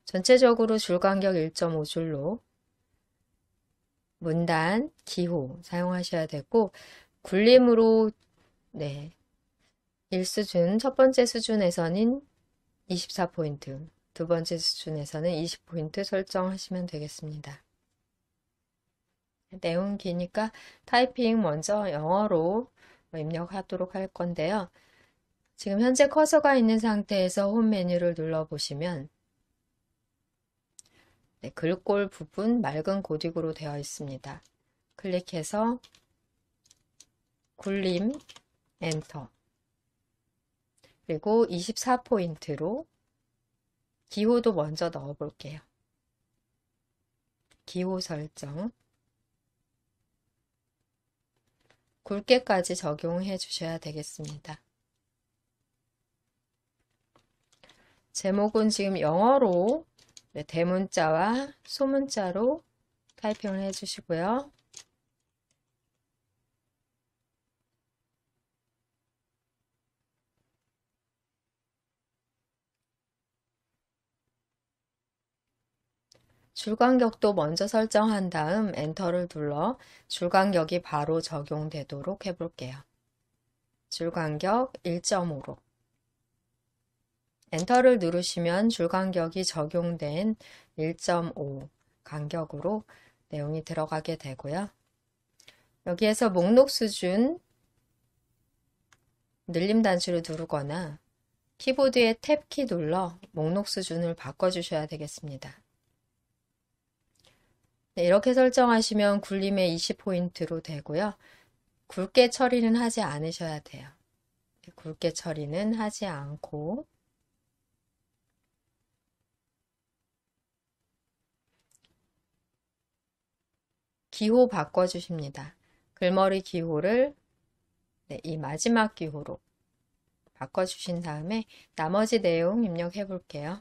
전체적으로 줄 간격 1.5줄로 문단, 기호 사용하셔야 되고 굴림으로 1수준, 첫 번째 수준에서는 24포인트, 두 번째 수준에서는 20포인트 설정하시면 되겠습니다. 내용 기니까 타이핑 먼저 영어로 입력하도록 할 건데요. 지금 현재 커서가 있는 상태에서 홈 메뉴를 눌러보시면 네, 글꼴 부분 맑은 고딕으로 되어 있습니다. 클릭해서 굴림, 엔터. 그리고 24포인트로 기호도 먼저 넣어 볼게요. 기호 설정. 굵게까지 적용해 주셔야 되겠습니다. 제목은 지금 영어로 대문자와 소문자로 타이핑을 해주시고요. 줄간격도 먼저 설정한 다음 엔터를 눌러 줄간격이 바로 적용되도록 해볼게요. 줄간격 1.5로 엔터를 누르시면 줄간격이 적용된 1.5 간격으로 내용이 들어가게 되고요. 여기에서 목록 수준 늘림 단추를 누르거나 키보드의 탭키 눌러 목록 수준을 바꿔주셔야 되겠습니다. 네, 이렇게 설정하시면 굴림의 20포인트로 되고요. 굵게 처리는 하지 않으셔야 돼요. 굵게 처리는 하지 않고 기호 바꿔주십니다. 글머리 기호를 이 마지막 기호로 바꿔주신 다음에 나머지 내용 입력해 볼게요.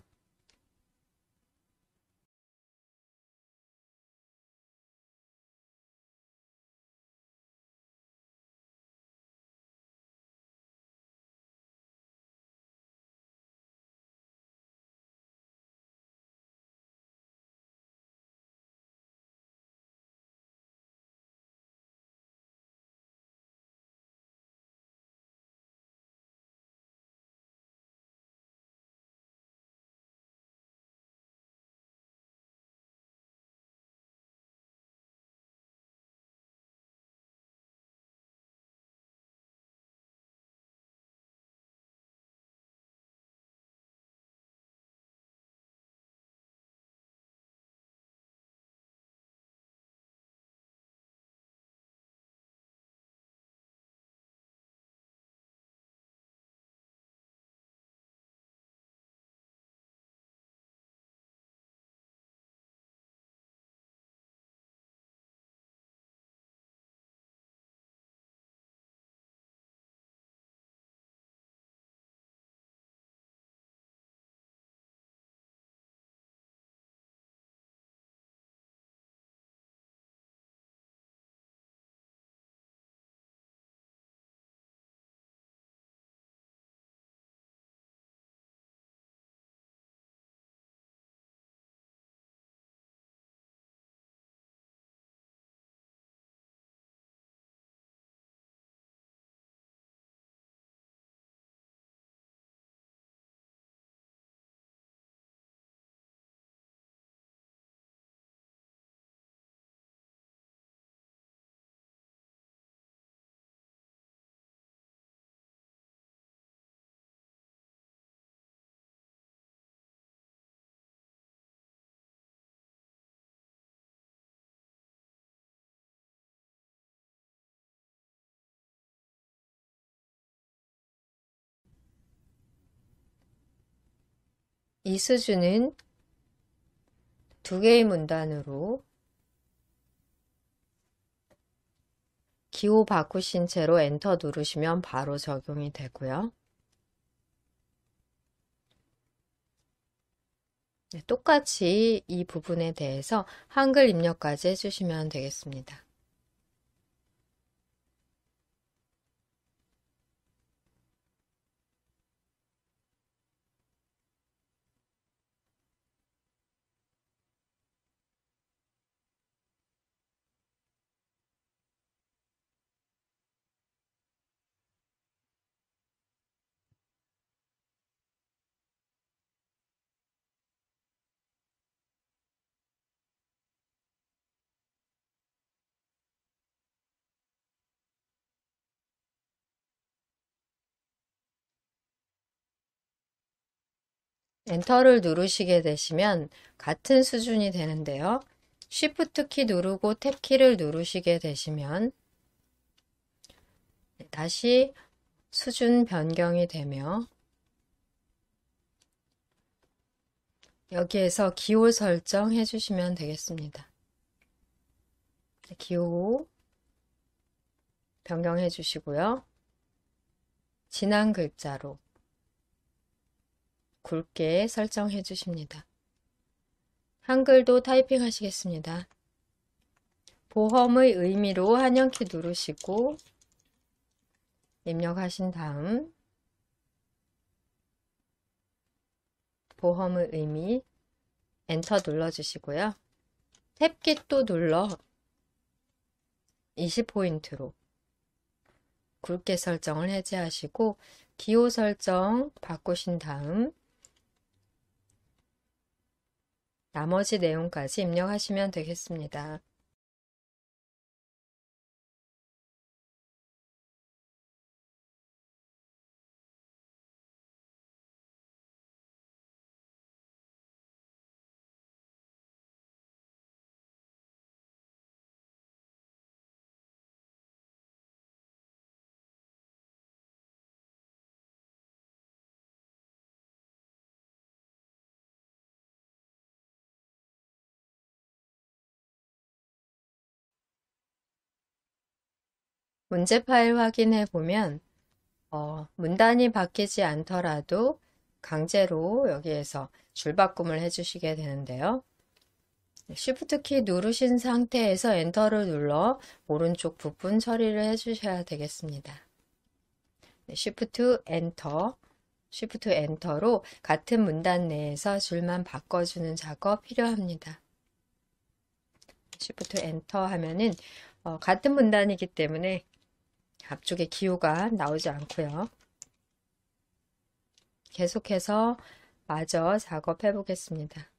이 수준은 두 개의 문단으로 기호 바꾸신 채로 엔터 누르시면 바로 적용이 되고요. 네, 똑같이 이 부분에 대해서 한글 입력까지 해주시면 되겠습니다. 엔터를 누르시게 되시면 같은 수준이 되는데요. Shift 키 누르고 탭 키를 누르시게 되시면 다시 수준 변경이 되며 여기에서 기호 설정해 주시면 되겠습니다. 기호 변경해 주시고요. 진한 글자로 굵게 설정해 주십니다. 한글도 타이핑 하시겠습니다. 보험의 의미로 한영키 누르시고 입력하신 다음 보험의 의미 엔터 눌러주시고요. 탭키 또 눌러 20포인트로 굵게 설정을 해제하시고 기호 설정 바꾸신 다음 나머지 내용까지 입력하시면 되겠습니다. 문제 파일 확인해 보면 문단이 바뀌지 않더라도 강제로 여기에서 줄바꿈을 해주시게 되는데요. Shift 키 누르신 상태에서 엔터를 눌러 오른쪽 부분 처리를 해주셔야 되겠습니다. Shift 엔터, Shift 엔터로 같은 문단 내에서 줄만 바꿔주는 작업 필요합니다. Shift 엔터 하면은 같은 문단이기 때문에 앞쪽에 기호가 나오지 않고요. 계속해서 마저 작업해 보겠습니다.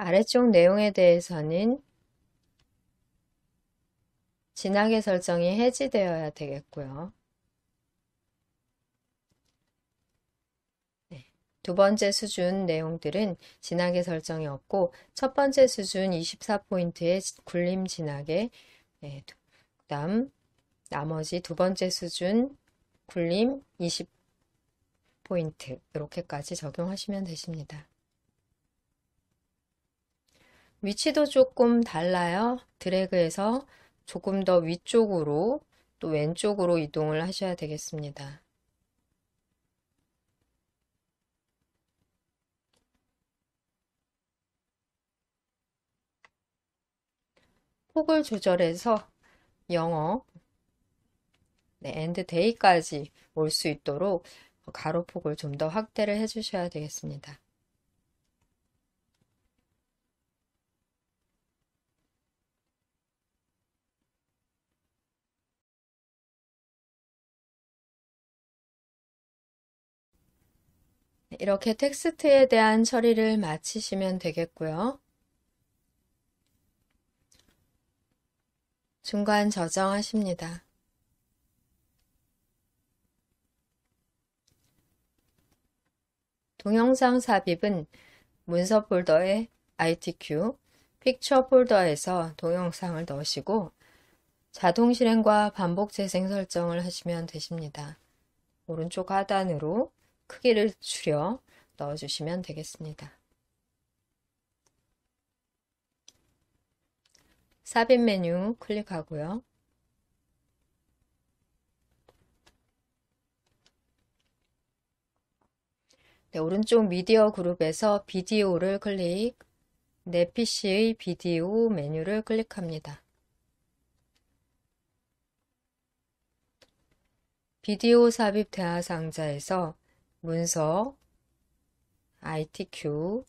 아래쪽 내용에 대해서는 진하게 설정이 해지되어야 되겠고요. 네. 두 번째 수준 내용들은 진하게 설정이 없고 첫 번째 수준 24포인트의 굴림 진하게 네. 그 다음 나머지 두 번째 수준 굴림 20포인트 이렇게까지 적용하시면 되십니다. 위치도 조금 달라요. 드래그해서 조금 더 위쪽으로 또 왼쪽으로 이동을 하셔야 되겠습니다. 폭을 조절해서 영어 네, 엔드 데이까지 올 수 있도록 가로폭을 좀 더 확대를 해 주셔야 되겠습니다. 이렇게 텍스트에 대한 처리를 마치시면 되겠고요. 중간 저장하십니다. 동영상 삽입은 문서 폴더에 ITQ, 픽처 폴더에서 동영상을 넣으시고 자동 실행과 반복 재생 설정을 하시면 되십니다. 오른쪽 하단으로 크기를 줄여 넣어주시면 되겠습니다. 삽입 메뉴 클릭하고요. 네, 오른쪽 미디어 그룹에서 비디오를 클릭, 내 PC의 비디오 메뉴를 클릭합니다. 비디오 삽입 대화 상자에서 문서, ITQ,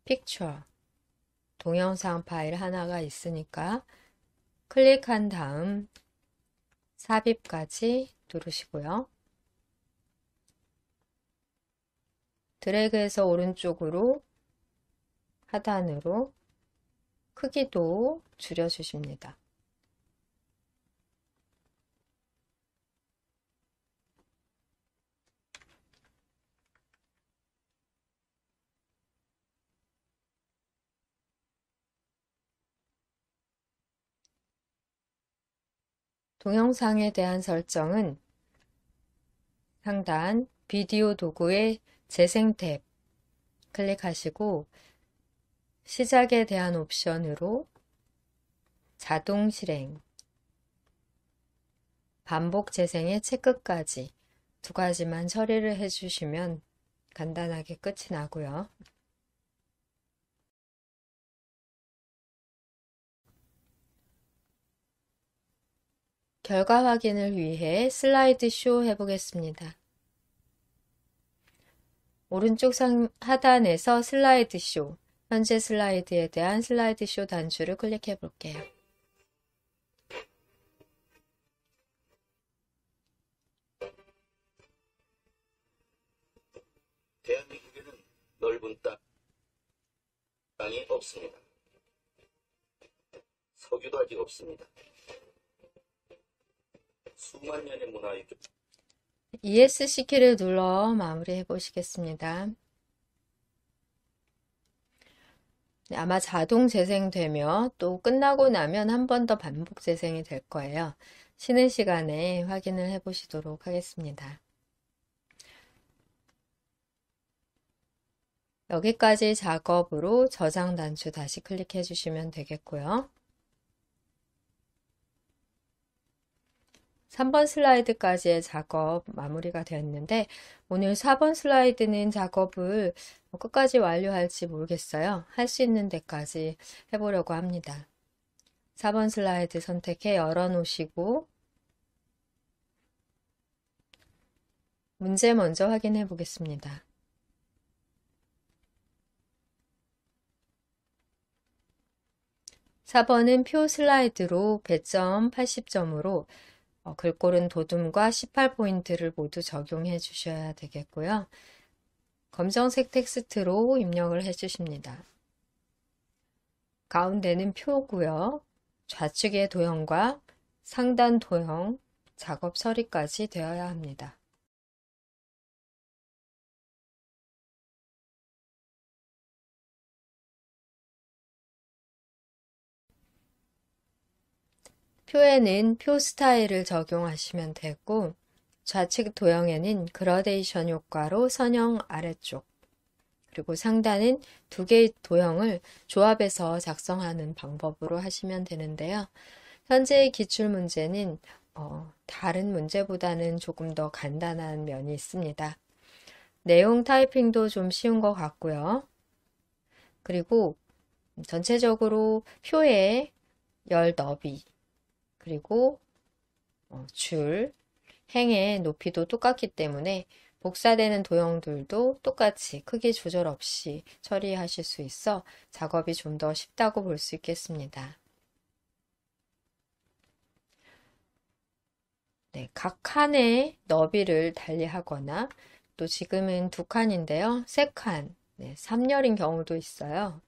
픽처, 동영상 파일 하나가 있으니까 클릭한 다음 삽입까지 누르시고요. 드래그해서 오른쪽으로 하단으로 크기도 줄여주십니다. 동영상에 대한 설정은 상단 비디오 도구의 재생 탭 클릭하시고 시작에 대한 옵션으로 자동 실행, 반복 재생의 체크까지 두 가지만 처리를 해주시면 간단하게 끝이 나고요. 결과 확인을 위해 슬라이드 쇼 해보겠습니다. 오른쪽 하단에서 슬라이드 쇼, 현재 슬라이드에 대한 슬라이드 쇼 단추를 클릭해 볼게요. 대한민국에는 넓은 땅이 없습니다. 석유도 아직 없습니다. 수만 년의 문화유적 ESC 키를 눌러 마무리해 보시겠습니다. 네, 아마 자동 재생되며 또 끝나고 나면 한 번 더 반복 재생이 될 거예요. 쉬는 시간에 확인을 해 보시도록 하겠습니다. 여기까지 작업으로 저장 단추 다시 클릭해 주시면 되겠고요. 3번 슬라이드까지의 작업 마무리가 되었는데 오늘 4번 슬라이드는 작업을 끝까지 완료할지 모르겠어요. 할 수 있는 데까지 해보려고 합니다. 4번 슬라이드 선택해 열어놓으시고 문제 먼저 확인해 보겠습니다. (4번은) 표 슬라이드로 배점 80점으로 글꼴은 도둠과 18포인트를 모두 적용해 주셔야 되겠고요. 검정색 텍스트로 입력을 해 주십니다. 가운데는 표고요. 좌측의 도형과 상단 도형, 작업 처리까지 되어야 합니다. 표에는 표 스타일을 적용하시면 되고 좌측 도형에는 그라데이션 효과로 선형 아래쪽 그리고 상단은 두 개의 도형을 조합해서 작성하는 방법으로 하시면 되는데요. 현재의 기출문제는 다른 문제보다는 조금 더 간단한 면이 있습니다. 내용 타이핑도 좀 쉬운 것 같고요. 그리고 전체적으로 표의 열 너비 그리고 줄, 행의 높이도 똑같기 때문에 복사되는 도형들도 똑같이 크기 조절 없이 처리하실 수 있어 작업이 좀 더 쉽다고 볼 수 있겠습니다. 네, 각 칸의 너비를 달리하거나 또 지금은 두 칸인데요. 세 칸, 3열인 경우도 있어요.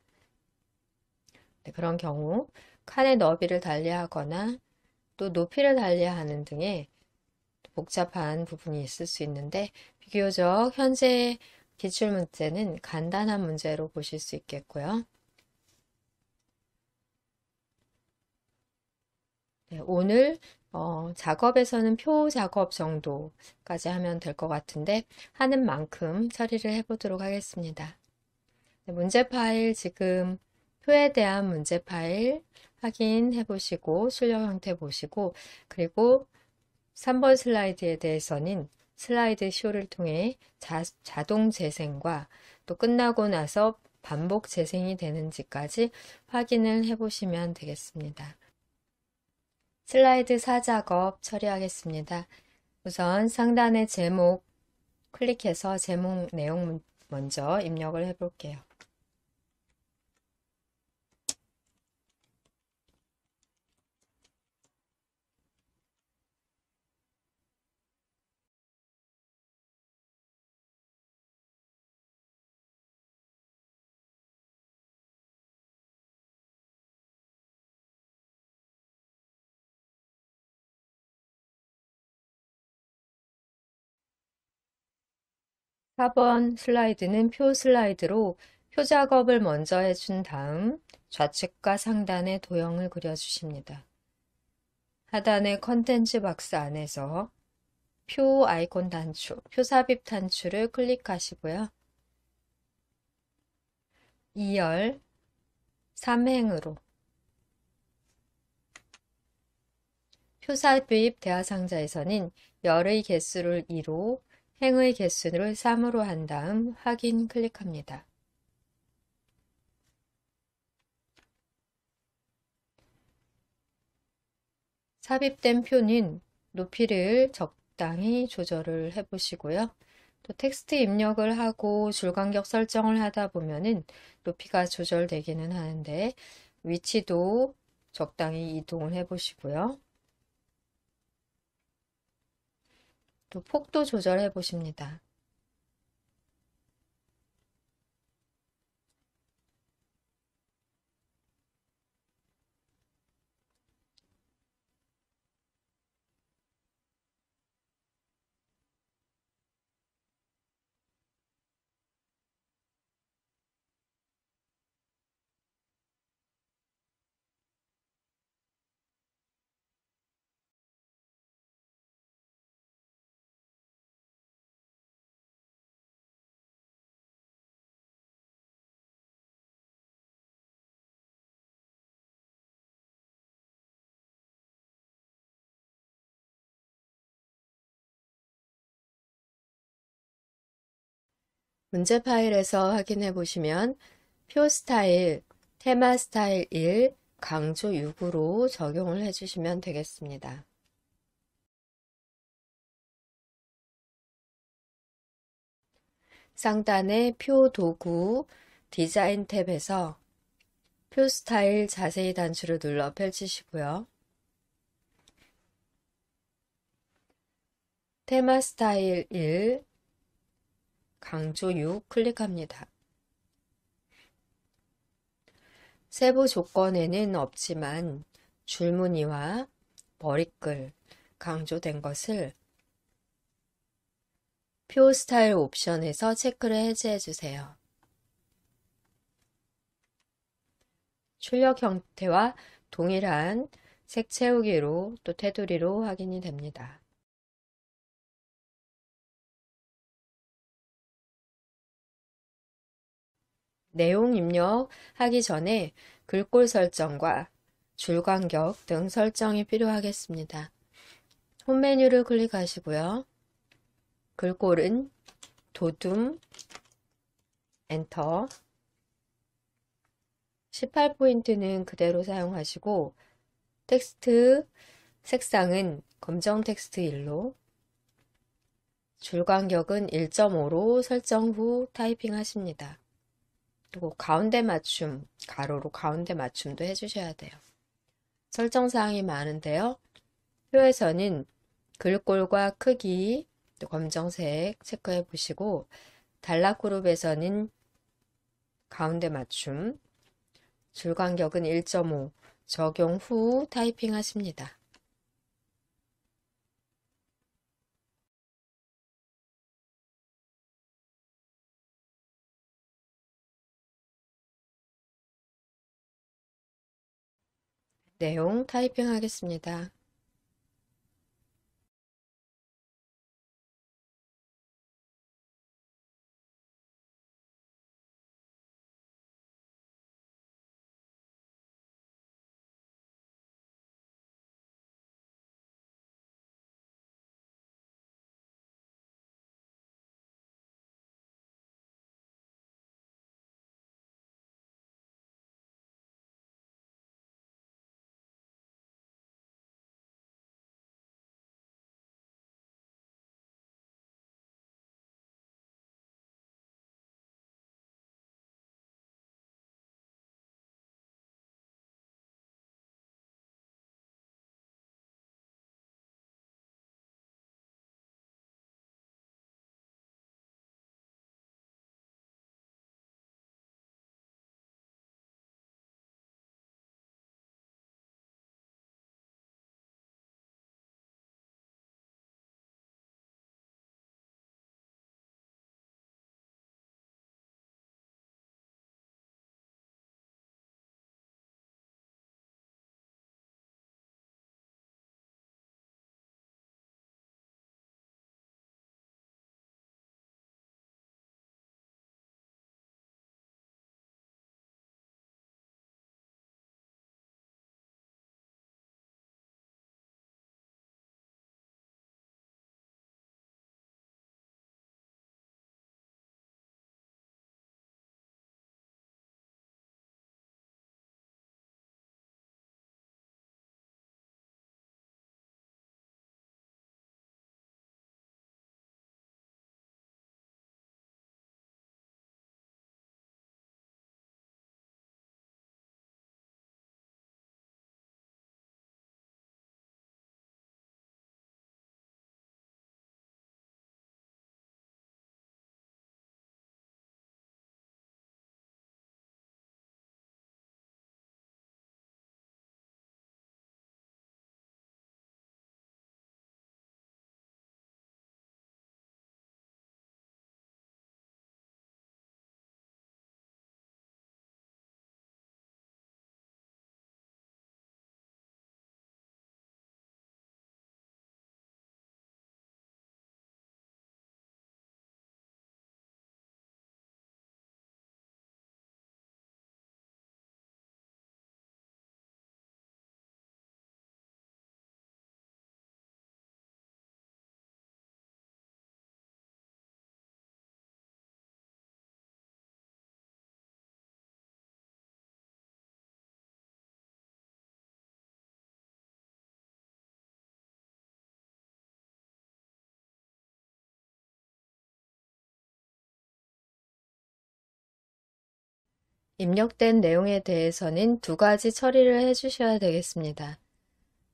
네, 그런 경우 칸의 너비를 달리하거나 또 높이를 달리하는 등의 복잡한 부분이 있을 수 있는데 비교적 현재 기출문제는 간단한 문제로 보실 수 있겠고요. 네, 오늘 작업에서는 표 작업 정도까지 하면 될 것 같은데 하는 만큼 처리를 해보도록 하겠습니다. 네, 문제 파일 지금 표에 대한 문제 파일 확인해 보시고 출력 형태 보시고 그리고 3번 슬라이드에 대해서는 슬라이드 쇼를 통해 자동 재생과 또 끝나고 나서 반복 재생이 되는지까지 확인을 해 보시면 되겠습니다. 슬라이드 4작업 처리하겠습니다. 우선 상단의 제목 클릭해서 제목 내용 먼저 입력을 해 볼게요. 4번 슬라이드는 표 슬라이드로 표 작업을 먼저 해준 다음 좌측과 상단에 도형을 그려주십니다. 하단의 컨텐츠 박스 안에서 표 아이콘 단추, 표 삽입 단추를 클릭하시고요. 2열 3행으로 표 삽입 대화상자에서는 열의 개수를 2로 행의 개수를 3으로 한 다음 확인 클릭합니다. 삽입된 표는 높이를 적당히 조절을 해 보시고요. 또 텍스트 입력을 하고 줄간격 설정을 하다 보면은 높이가 조절되기는 하는데 위치도 적당히 이동을 해 보시고요. 또 폭도 조절해 보십니다. 문제 파일에서 확인해 보시면 표 스타일, 테마 스타일 1, 강조 6으로 적용을 해주시면 되겠습니다. 상단의 표 도구 디자인 탭에서 표 스타일 자세히 단추를 눌러 펼치시고요. 테마 스타일 1, 강조 6 클릭합니다. 세부 조건에는 없지만 줄무늬와 머리글 강조된 것을 표 스타일 옵션에서 체크를 해제해 주세요. 출력 형태와 동일한 색 채우기로 또 테두리로 확인이 됩니다. 내용 입력하기 전에 글꼴 설정과 줄 간격 등 설정이 필요하겠습니다. 홈 메뉴를 클릭하시고요. 글꼴은 도둠, 엔터, 18포인트는 그대로 사용하시고 텍스트 색상은 검정 텍스트 1로 줄 간격은 1.5로 설정 후 타이핑 하십니다. 그리고 가운데 맞춤, 가로로 가운데 맞춤도 해주셔야 돼요. 설정사항이 많은데요. 표에서는 글꼴과 크기, 또 검정색 체크해 보시고 단락 그룹에서는 가운데 맞춤, 줄 간격은 1.5, 적용 후 타이핑 하십니다. 내용 타이핑 하겠습니다. 입력된 내용에 대해서는 두 가지 처리를 해주셔야 되겠습니다.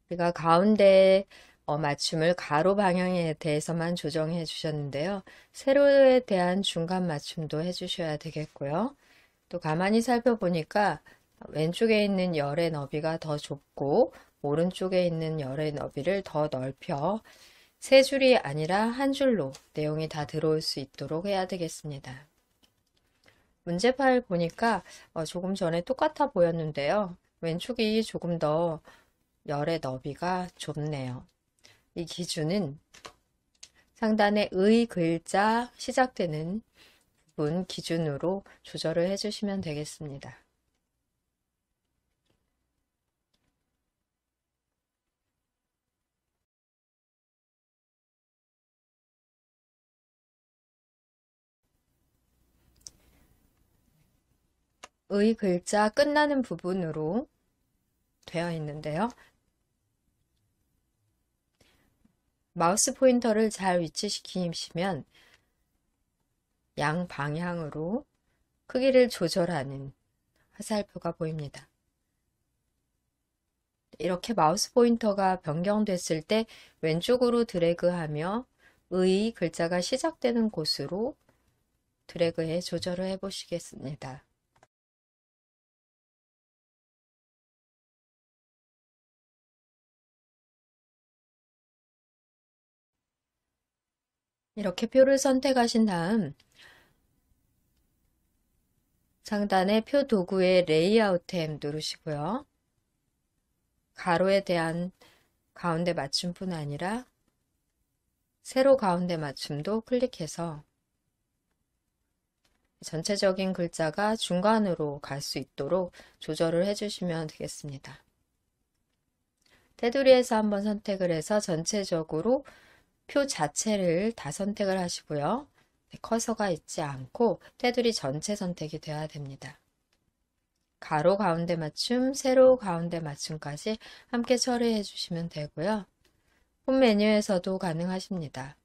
우리가 가운데 맞춤을 가로 방향에 대해서만 조정해 주셨는데요. 세로에 대한 중간 맞춤도 해주셔야 되겠고요. 또 가만히 살펴보니까 왼쪽에 있는 열의 너비가 더 좁고 오른쪽에 있는 열의 너비를 더 넓혀 세 줄이 아니라 한 줄로 내용이 다 들어올 수 있도록 해야 되겠습니다. 문제 파일 보니까 조금 전에 똑같아 보였는데요. 왼쪽이 조금 더 열의 너비가 좁네요. 이 기준은 상단에 의 글자 시작되는 부분 기준으로 조절을 해주시면 되겠습니다. 의 글자 끝나는 부분으로 되어 있는데요. 마우스 포인터를 잘 위치시키시면 양방향으로 크기를 조절하는 화살표가 보입니다. 이렇게 마우스 포인터가 변경됐을 때 왼쪽으로 드래그하며 의 글자가 시작되는 곳으로 드래그해 조절을 해 보시겠습니다. 이렇게 표를 선택하신 다음 상단의 표 도구의 레이아웃 탭 누르시고요. 가로에 대한 가운데 맞춤뿐 아니라 세로 가운데 맞춤도 클릭해서 전체적인 글자가 중간으로 갈 수 있도록 조절을 해주시면 되겠습니다. 테두리에서 한번 선택을 해서 전체적으로 표 자체를 다 선택을 하시고요. 커서가 있지 않고 테두리 전체 선택이 되어야 됩니다. 가로 가운데 맞춤, 세로 가운데 맞춤까지 함께 처리해 주시면 되고요. 홈 메뉴에서도 가능하십니다.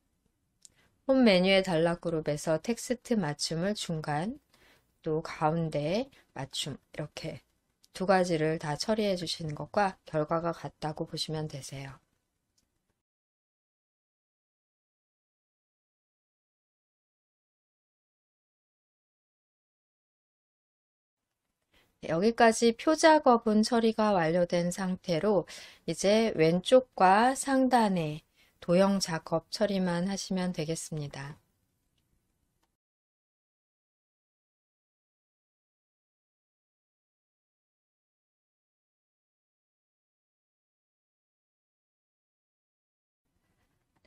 홈 메뉴의 단락그룹에서 텍스트 맞춤을 중간, 또 가운데 맞춤 이렇게 두 가지를 다 처리해 주시는 것과 결과가 같다고 보시면 되세요. 여기까지 표 작업은 처리가 완료된 상태로 이제 왼쪽과 상단에 도형 작업 처리만 하시면 되겠습니다.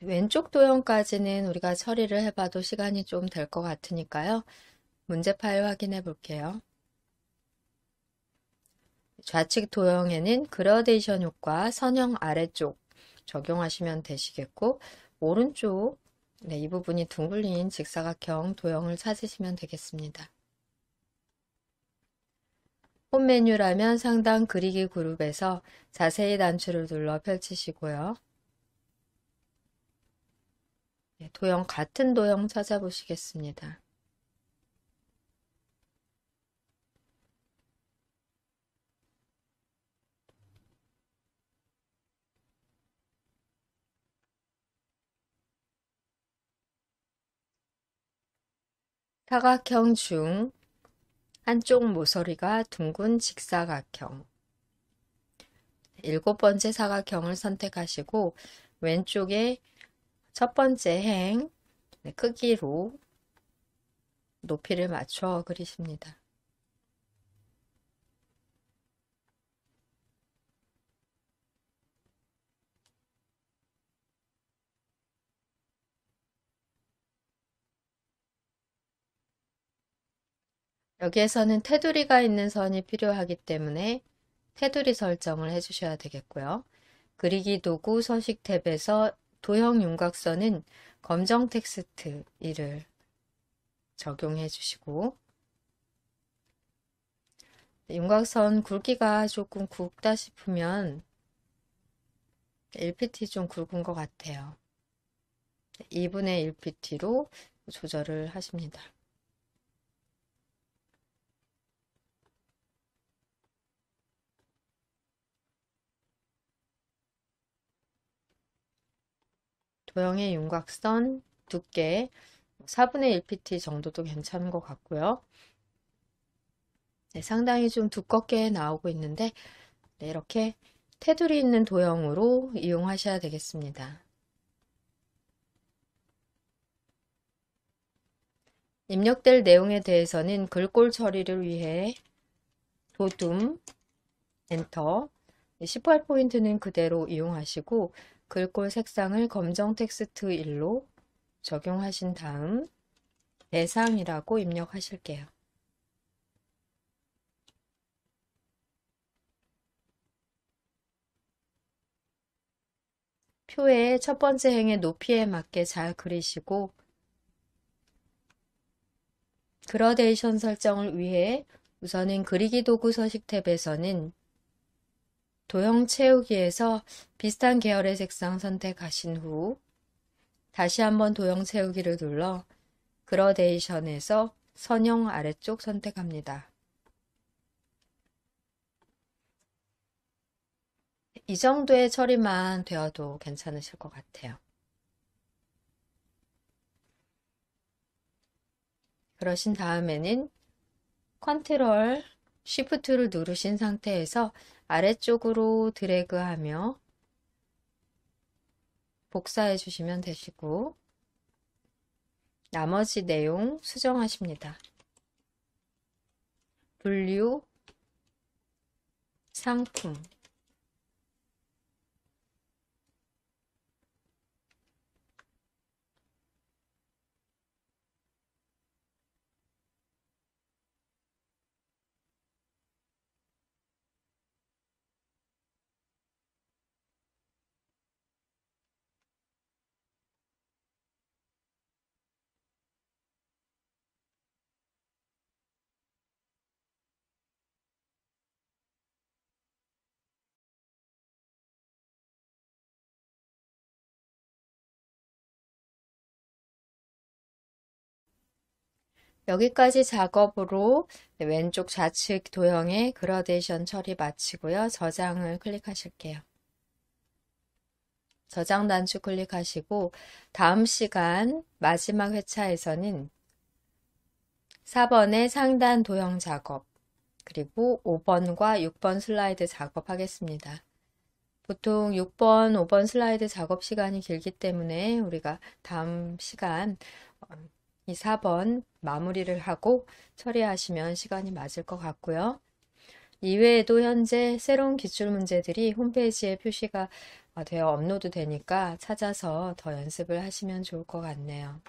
왼쪽 도형까지는 우리가 처리를 해봐도 시간이 좀 될 것 같으니까요. 문제 파일 확인해 볼게요. 좌측 도형에는 그라데이션 효과 선형 아래쪽 적용하시면 되시겠고, 오른쪽 이 부분이 둥글린 직사각형 도형을 찾으시면 되겠습니다. 홈 메뉴라면 상단 그리기 그룹에서 자세히 단추를 눌러 펼치시고요. 도형 같은 도형 찾아보시겠습니다. 사각형 중 한쪽 모서리가 둥근 직사각형. 7번째 사각형을 선택하시고 왼쪽에 첫 번째 행 크기로 높이를 맞춰 그리십니다. 여기에서는 테두리가 있는 선이 필요하기 때문에 테두리 설정을 해주셔야 되겠고요. 그리기 도구 서식 탭에서 도형 윤곽선은 검정 텍스트 이를 적용해 주시고, 윤곽선 굵기가 조금 굵다 싶으면 1pt 좀 굵은 것 같아요. 2분의 1pt로 조절을 하십니다. 도형의 윤곽선 두께 4분의 1pt 정도도 괜찮은 것 같고요. 상당히 좀 두껍게 나오고 있는데 이렇게 테두리 있는 도형으로 이용하셔야 되겠습니다. 입력될 내용에 대해서는 글꼴 처리를 위해 도둠, 엔터, 18포인트는 그대로 이용하시고 글꼴 색상을 검정 텍스트 1로 적용하신 다음 대상이라고 입력하실게요. 표의 첫 번째 행의 높이에 맞게 잘 그리시고 그라데이션 설정을 위해 우선은 그리기 도구 서식 탭에서는 도형 채우기에서 비슷한 계열의 색상 선택하신 후 다시 한번 도형 채우기를 눌러 그라데이션에서 선형 아래쪽 선택합니다. 이 정도의 처리만 되어도 괜찮으실 것 같아요. 그러신 다음에는 컨트롤 쉬프트를 누르신 상태에서 아래쪽으로 드래그하며 복사해 주시면 되시고 나머지 내용 수정하십니다. 분류, 상품, 여기까지 작업으로 왼쪽 좌측 도형의 그라데이션 처리 마치고요. 저장을 클릭하실게요. 저장 단추 클릭하시고 다음 시간 마지막 회차에서는 4번의 상단 도형 작업 그리고 5번과 6번 슬라이드 작업하겠습니다. 보통 6번, 5번 슬라이드 작업 시간이 길기 때문에 우리가 다음 시간 이 4번 마무리를 하고 처리하시면 시간이 맞을 것 같고요. 이외에도 현재 새로운 기출 문제들이 홈페이지에 표시가 되어 업로드 되니까 찾아서 더 연습을 하시면 좋을 것 같네요.